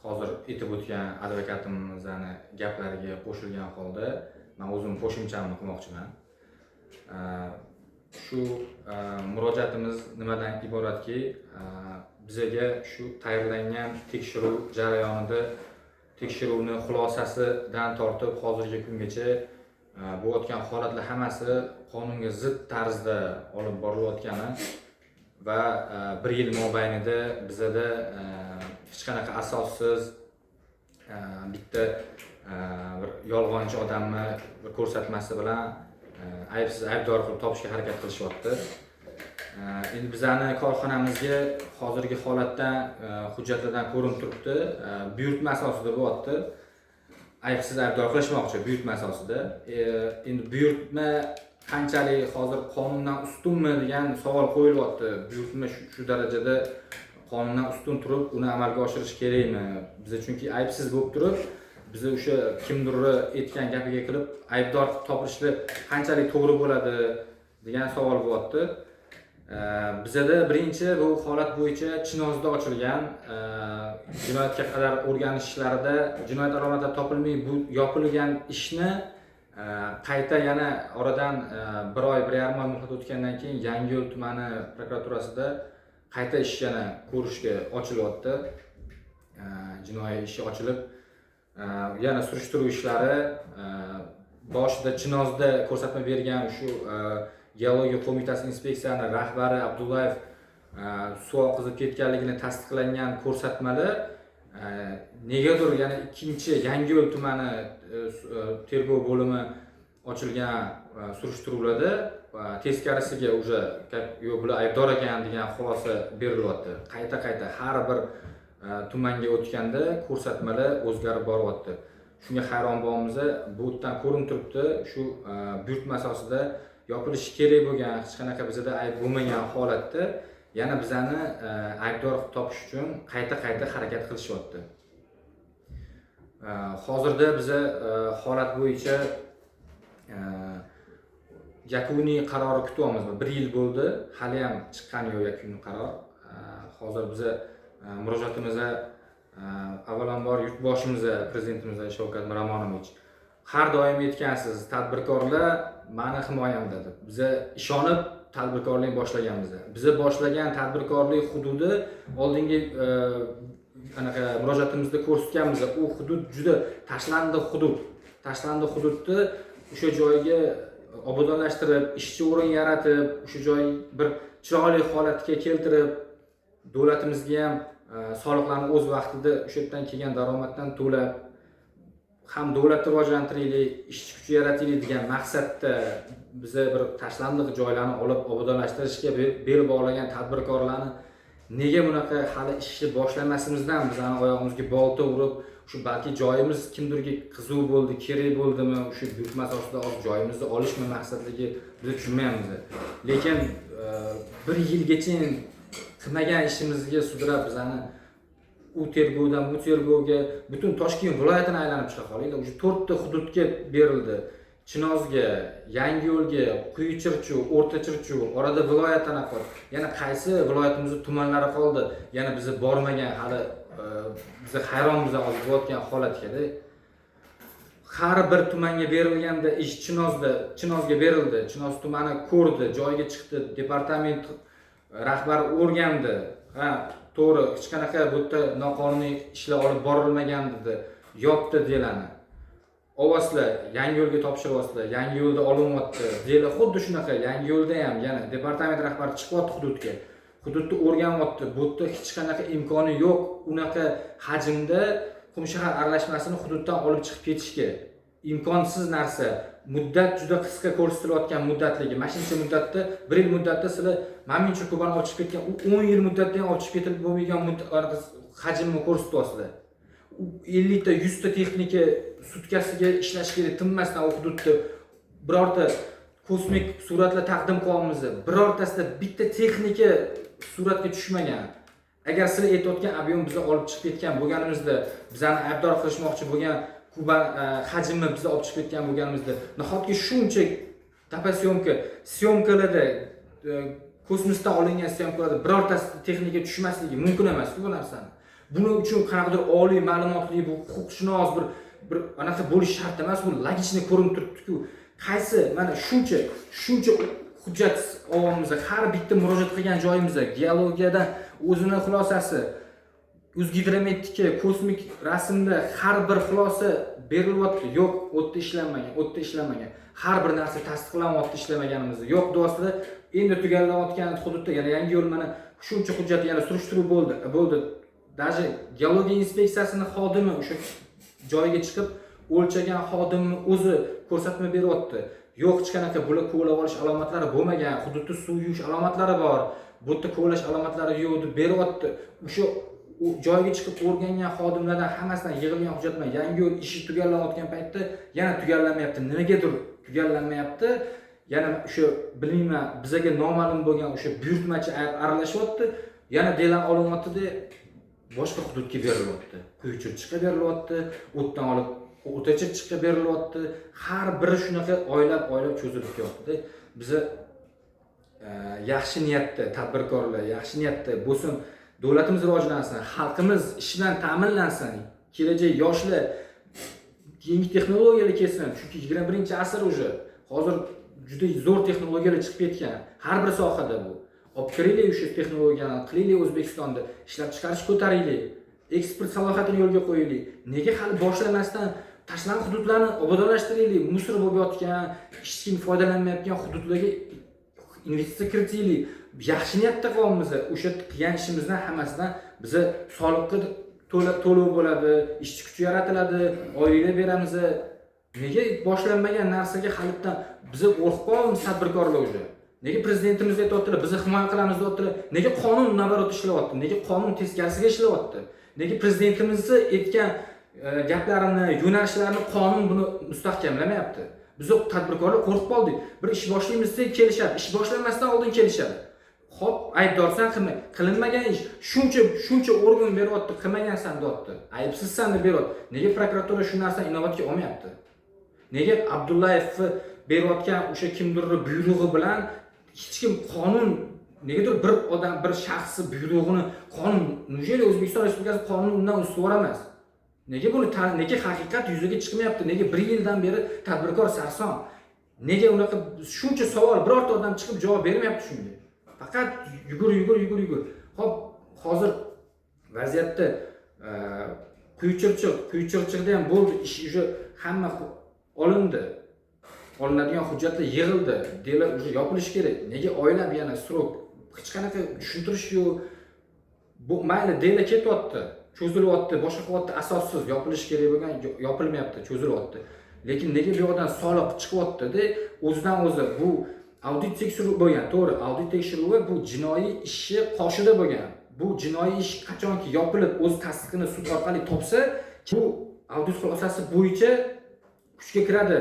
Hozir aytib o'tgan advokatimizning gaplariga qo'shilgan holda men o'zim qo'shimchamni qilmoqchiman. Shu murojaatimiz nimadan iboratki, bizga shu tayyorlangan tekshiruv jarayonida tekshiruvni xulosasidan tortib hozirgi kungacha bo'layotgan holatlar hammasi qonunga zid tarzda olib borilayotgani va 1 yil mobaynida bizada hech qanaqa asossiz bitta bir yolg'onchi odamni bir ko'rsatmasi bilan aybsiz aybdor qilib topishga harakat qilishyapti. Endi bizani korxonamizga hozirgi holatdan hujjatlardan ko'rinib turibdi, buyurtma asosida bo'lyapti. Aybsiz aybdor qilishmoqchi buyurtma asosida. Endi buyurtma qanchalik hozir qonundan ustunmi degan savol qo'yilyapti. Buyurtma shu darajada qonundan ustun turib, uni amalga oshirish kerakmi? Biz chunki aybsiz bo'lib turib, biz o'sha kimdir aytgan gapiga qilib aybdor topishni qanchalik to'g'ri bo'ladi degan savol bo'lyapti. Bizada birinchi bu holat bo'yicha Chinozda ochilgan jinoyatga qadar o'rganish ishlarida jinoyat alomatlari topilmay bu yopilgan ishni qayta yana oradan 1 oy, 1,5 oy muddat o'tgandan keyin Yangiyo'l tumani prokuraturasida qayta ish yana ko'rishga ochilyapti. Jinoiy ishi ochilib, yana surishtiruv ishlari boshida Chinozda ko'rsatma bergan shu Geologiya qo'mitasi inspeksiyasi rahbari Abdullayev suv oqizib ketganligini tasdiqlangan ko'rsatmalar negadir yana ikkinchi Yangiyo'l tumani tergov bo'limi ochilgan surishtiruvlarda teskarisiga уже yo'q bular aybdor ekan degan xulosa berilyapti. Qayta har bir tumanga o'tganda ko'rsatmalar o'zgarib boryapti. Shunga hayron bo'lamiz. Bu yerdan ko'rinib turibdi, shu buyurtma asosida yopilishi kerak bo'lgan, hech qanaqa bizda ayb bo'lmagan holatda yana bizani aybdor topish uchun qayta harakat qilishyapti. Hozirda biz holat bo'yicha yakuniy qarorni kutyapmiz. 1 yil bo'ldi, hali ham chiqqani yo'q yakuniy qaror. Hozir biz murojaatimizda avvalambor yurtboshimiz prezidentimiz Shavkat Miromonovich har doim aytgansiz, tadbirkorlar meni himoyamda deb. Biz ishonib tadbirkorlik boshlaganmiz. Biz boshlagan tadbirkorlik hududi oldingi anaqa murojaatimizda ko'rsatganmiz. U hudud juda tashlandi hudud. Tashlandi hududni o'sha joyga obodonlashtirib, ishchi o'rin yaratib, o'sha joy bir chiroyli holatga keltirib, davlatimizga ham soliqlarni o'z vaqtida o'sha yerdan kelgan daromaddan to'lab, ham davlatni rivojlantiraylik, ishchi kuch yarataylik degan maqsadda biz bir tashlandiq joylarni olib obodonlashtirishga bel bog'lagan tadbirkorlarni nega bunaqa hali ishni boshlamasimizdan bizning oyog'imizga bolta urib, shu balki joyimiz kimdirga qizuv bo'ldi, kerak bo'ldimi, shu buyurtma asosida joyimizni olishmi maqsadligi biz tushunmaymiz. Lekin 1 yilgacha qilmagan ishimizga sudrab bizani u tergovdan bu tergovga butun Toshkent viloyatini aylanib chiqa qolaylik. O'sha 4 ta hududga berildi. Chinozga, Yangiyo'lga, Quyichirchiq, O'rtachirchiq, orada viloyat anaqa, yana qaysi viloyatimizda tumanlari qoldi? Yana bizni bormagan hali bizni hayronmiz hozir bo'layotgan holatga-da. Har bir tumanga berilganda ish Chinozga berildi. Chinoz tumani ko'rdi, joyiga chiqdi, departament rahbari o'rgandi. Ha, to'g'ri, hech qanaqa bu yerda noqonuniy ishlar olib borilmagan dedi. Yopdi delani. Ovoslar Yangiyo'lga topshiryapsizlar, Yangiyo'lda olinyapti. Deylar xuddi shunaqa, Yangiyo'lda ham yana departament rahbari chiqyapti hududga. Hududni o'rganyapti. Bu yerda hech qanaqa imkoni yo'q unaqa hajmda Qumshahar aralashmasini hududdan olib chiqib ketishga. Imkonsiz narsa. Muddat juda qisqa ko'rsatilayotgan muddatligi. Mashincha muddatda 1 yil muddatda sizlar Mamincha Kubani olib chiqib ketgan, u 10 yil muddatda ham olib chiqib ketilib bo'lmagan hajmni ko'rsatyapsizlar. 50 ta 100 ta texnika sutkasiga ishlash kerak, tinmasdan u hududda birorta kosmik suratlar taqdim qilamiz. Birortasida bitta texnika suratga tushmagan. Agar sizlar aytayotgan avion bizni olib chiqib ketgan bo'lganimizda, bizani aybdor qilishmoqchi bo'lgan Kuban hajmni bizni olib chiqib ketgan bo'lganimizda, nahotki shuncha syomkalarda kosmosdan olingan syomkalarda birortasida texnika tushmasligi mumkin emas bu narsani. Buning uchun qanaqadir oliy ma'lumotli, bu huquqshunos bir anaqa bo'lish shart emas, bu logichni ko'rinib turibdi-ku. Qaysi mana shuncha hujjat ovomiz, har bitta murojaat qilgan joyimizda geologiyadan o'zini xulosasi, O'zgidromettika, kosmik rasmda har bir xulosa berilyapti. Yo'q, o'tda ishlanmagan. Har bir narsa tasdiqlanyapti ishlamaganimizni. Yo'q do'stlar, endi tugallanayotgan hududda yana Yangiyo'l mana shuncha hujjat yana surishtiruv bo'ldi. Даже geologiya inspeksiyasining xodimi o'sha joyiga chiqib o'lchagan xodimni o'zi ko'rsatma beryapti. Yo'q, hech qanaqa bular ko'lab olish alomatlari bo'lmagan, hududda suv yuvish alomatlari bor. Bu yerda ko'lash alomatlari yo'q deb beryapti. O'sha joyiga chiqib o'rgangan xodimlardan hammasidan yig'ilgan hujjatlar Yangiyo'l ishi tugallanayotgan paytda yana tugallamayapti. Nimagadir tugallamayapti. Yana o'sha bilmayman, bizga noma'lum bo'lgan o'sha buyurtmachi aralashyapti. Yana delan olinyapti-da, boshqa hududga berilyapti. Quyichirchiqqa berilyapti, o'tdan olib O'rtachirchiqqa berilyapti. Har biri shunaqa oylab cho'zilib ketyapti. Biz yaxshi niyatda tadbirkorlar, yaxshi niyatda bo'lsin, davlatimiz rivojlansin, xalqimiz ish bilan ta'minlansin, kelajak yoshlar yangi texnologiyalar kelsin. Chunki 21-asr уже hozir juda zo'r texnologiyalar chiqib ketgan. Har bir sohada bu. Olib kiraylik o'sha texnologiyani, qilaylik O'zbekistonda, ishlab chiqarish ko'taraylik, eksport salohiyatini yo'lga qo'yaylik. Nega hali boshlamasdan tashlangan hududlarni obodonlashtiraylik, musor bo'lib yotgan, hech kim foydalanmayotgan hududlarga investitsiya kiritaylik. Yaxshi niyatda qolamiz. O'sha qilgan ishimizdan hammasidan biz soliqqa to'lov bo'ladi, ishchi kuchi yaratiladi, oyliklar beramiz. Nega boshlanmagan narsaga halitdan biz o'rqib qolamiz tadbirkorlar o'zi? Nega prezidentimiz aytayotdilar, bizni himoya qilamiz deyaptilar? Nega qonun navarot ishlayapti? Nega qonun teskarisiga ishlayapti? Nega prezidentimizni aytgan gaplarini, yo'nalishlarini qonun buni mustahkamlamayapti? Biz tadbirkorlar qo'rqib qoldik. Bir ish boshlaymiz deb kelishadi, ish boshlamasdan oldin kelishadi. Xo'p, aybdorsan, qilinmagan ish, shuncha organ beryapti, qilmagansan deyapti. Aybsizsan deb beryapti. Nega prokuratura shu narsani inobatga olmayapti? Nega Abdullayevni berayotgan o'sha kimdirning buyrug'i bilan hech kim qonun, negadir bir odam, bir shaxsning buyrug'ini qonun, nega O'zbekiston Respublikasi qonuni undan ustuvor emas? Nega haqiqat yuzaga chiqmayapti? Nega 1 yildan beri tadbirkor sarson? Nega unaqa shuncha savol birorta odam chiqib javob bermayapti shunga? Faqat yugur. Xo'p, hozir vaziyatda Quyichirchiqda ham bo'ldi, ish уже hamma olindi. Olinadigan hujjatlar yig'ildi. Delar уже yopilish kerak. Nega oylab yana srok? Hech qanaqa tushuntirish yo'q. Bu mayli delar ketyapti, cho'zilyapti, boshqa qilyapti, asossiz yopilish kerak bo'lgan, yopilmayapti, cho'zilyapti. Lekin nega bu yoqdan soliq chiqyapti-da, o'zidan o'zi bu audit tekshiruvi bo'lgan, to'g'ri, audit tekshiruvi bu jinoiy ishni qoshida bo'lgan. Bu jinoiy ish qachonki yopilib o'z tasdiqini sud orqali topsa, bu audit xulosasi bo'yicha kuchga kiradi.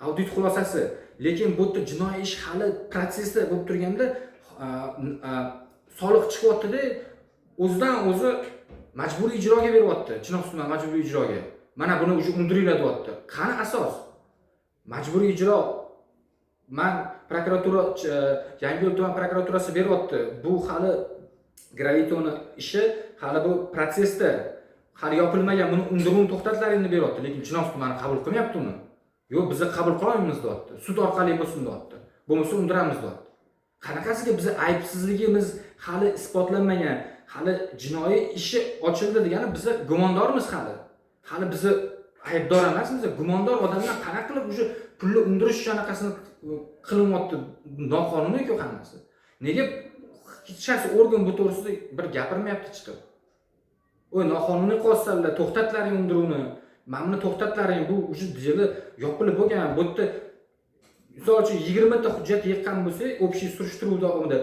Audit xulosasi. Lekin bu yerda jinoiy ish hali protsessda bo'lib turganda soliq chiqyapti-da, o'zidan o'zi majburiy ijroga beryapti. Chinoq tuman majburiy ijroga. Mana buni уже undiriladi deyapti. Qani asos? Majburiy ijro man prokuratura Yangiyo'l tuman prokuraturasi beryapti. Bu hali Gravitoni ishi hali bu protsessda, hali yopilmagan, buni undiruvni to'xtatlaringni beryapti, lekin Chinoz tumani qabul qilmayapti uni. Yo'q, biz qabul qila olmaymiz deyapti. Sud orqali bo'lsin deyapti. Bo'lmasa undiramiz deyapti. Qanaqasiga biz aybsizligimiz hali isbotlanmagan, hali jinoiy ishi ochildi degani biz gumondormiz hali. Hali biz aybdor emasmiz, gumondor odamlar qanaqa qilib o'sha pulni undirish shanaqasini qilyapti, noqonuniy-ku hammasi. Nega hech qaysi organ bu to'g'risida bir gapirmayapti chiqib? O'y, noqonuniy qolsalar, to'xtatlaring undiruvni. Mana buni to'xtatlaring, bu o'sha bizga yopilib bo'lgan. Bu yerda misol uchun 20 ta hujjat yiqqan bo'lsa, общий surishtiruv davomida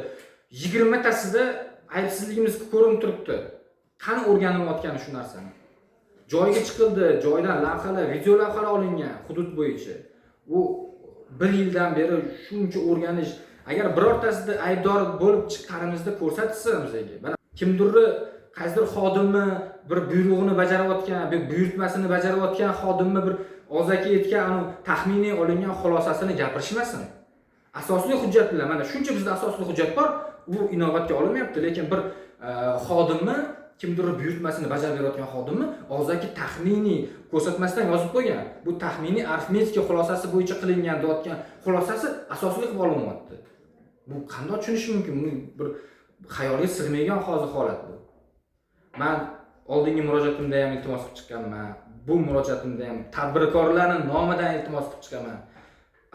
20 tasida aybsizligimiz ko'rinib turibdi. Qani o'rganilayotgani shu narsani? Joyiga chiqildi, joydan lavhalar, video lavhalar olingan hudud bo'yicha. U 1 yildan beri shuncha o'rganish, agar birortasida aybdor bo'lib chiqqanimizda ko'rsatsa bizga. Mana kimdir qaysidir xodimni bir buyrug'ini bajarayotgan, bir buyurtmasini bajarayotgan xodimni bir og'zaki aytgan anu taxminiy olingan xulosasini gapirishmasin. Asosli hujjat bilan, mana shuncha bizda asosli hujjat bor, u inobatga olinmayapti, lekin bir xodimni kimdir buyurtmasini bajarib berayotgan xodimni og'zaki taxminiy ko'rsatmasdan yozib qo'ygan. Bu taxminiy arifmetika xulosasi bo'yicha qilingan deyotgan xulosasi asosli qilib olinmayapti. Bu qanday tushunish mumkin? Bu bir xayolga sig'maygan hozir holat bu. Men oldingi murojaatimda ham iltimos qilib chiqqanman. Bu murojaatimda ham tadbirkorlarning nomidan iltimos qilib chiqaman.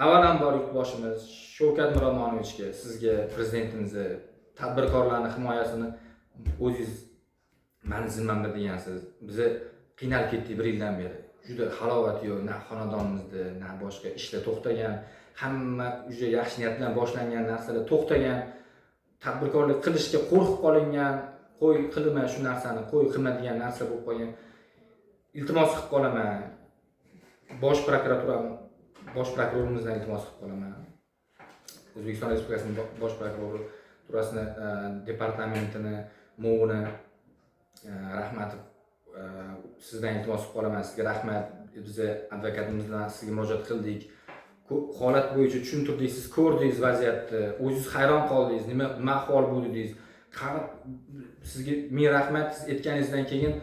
Avvalambor yurtboshimiz Shavkat Miromonovichga, sizga, prezidentimizga tadbirkorlarning himoyasini o'zingiz meni zimmamda degansiz. Biz qiynalib ketdik 1 yildan beri. Juda halovat yo'q, na xonadonimizda, na boshqa ishlar to'xtagan, hamma juda yaxshi niyat bilan boshlangan narsalar to'xtagan, tadbirkorlik qilishga qo'rqib qolingan, qo'y qilma shu narsani, qo'y qilma degan narsa bo'lib qolgan. Iltimos qilib qolaman. Bosh prokurorimizdan iltimos qilib qolaman. O'zbekiston Respublikasining bosh prokuraturasini departamentini, MOVni rahmat, sizdan iltimos qilib qolaman. Sizga rahmat. Biz advokatimiz bilan sizga murojaat qildik. Holat bo'yicha tushuntirdik, siz ko'rdingiz vaziyatni, o'zingiz hayron qoldingiz, nima ahvol bo'ldi dedingiz. Sizga ming rahmat, siz aytganingizdan keyin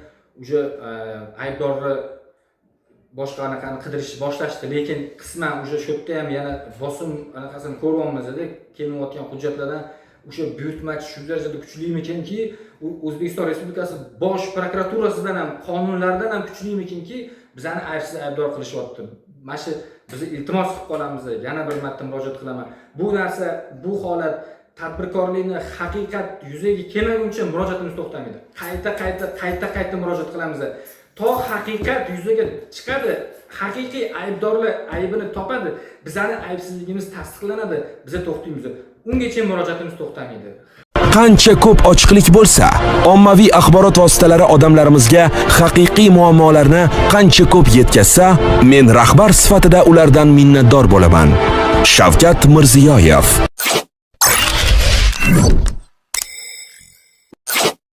o'sha aybdorni boshqa anaqani qidirishni boshlashdi, lekin qisman o'sha yerda ham yana bosim anaqasini ko'ryapmiz-da, kelayotgan hujjatlardan o'sha buyurtmachi shu darajada kuchlimikinki, O'zbekiston Respublikasi bosh prokuraturasidan ham, qonunlardan ham kuchlimikinki, bizani aybsiz aybdor qilishyapti. Mana shu biz iltimos qilib qolamiz, yana bir marta murojaat qilaman. Bu narsa, bu holat tadbirkorlikni haqiqat yuzaga kelmaguncha murojaatimiz to'xtamaydi. Qayta murojaat qilamiz. To haqiqat yuzaga chiqadi, haqiqiy aybdorlar aybini topadi, bizning aybsizligimiz tasdiqlanadi, biz to'xtaymiz. Ungacha murojaatimiz to'xtamaydi. Qancha ko'p ochiqlik bo'lsa, ommaviy axborot vositalari odamlarimizga haqiqiy muammolarni qancha ko'p yetkazsa, men rahbar sifatida ulardan minnatdor bo'laman. Shavkat Mirziyoyev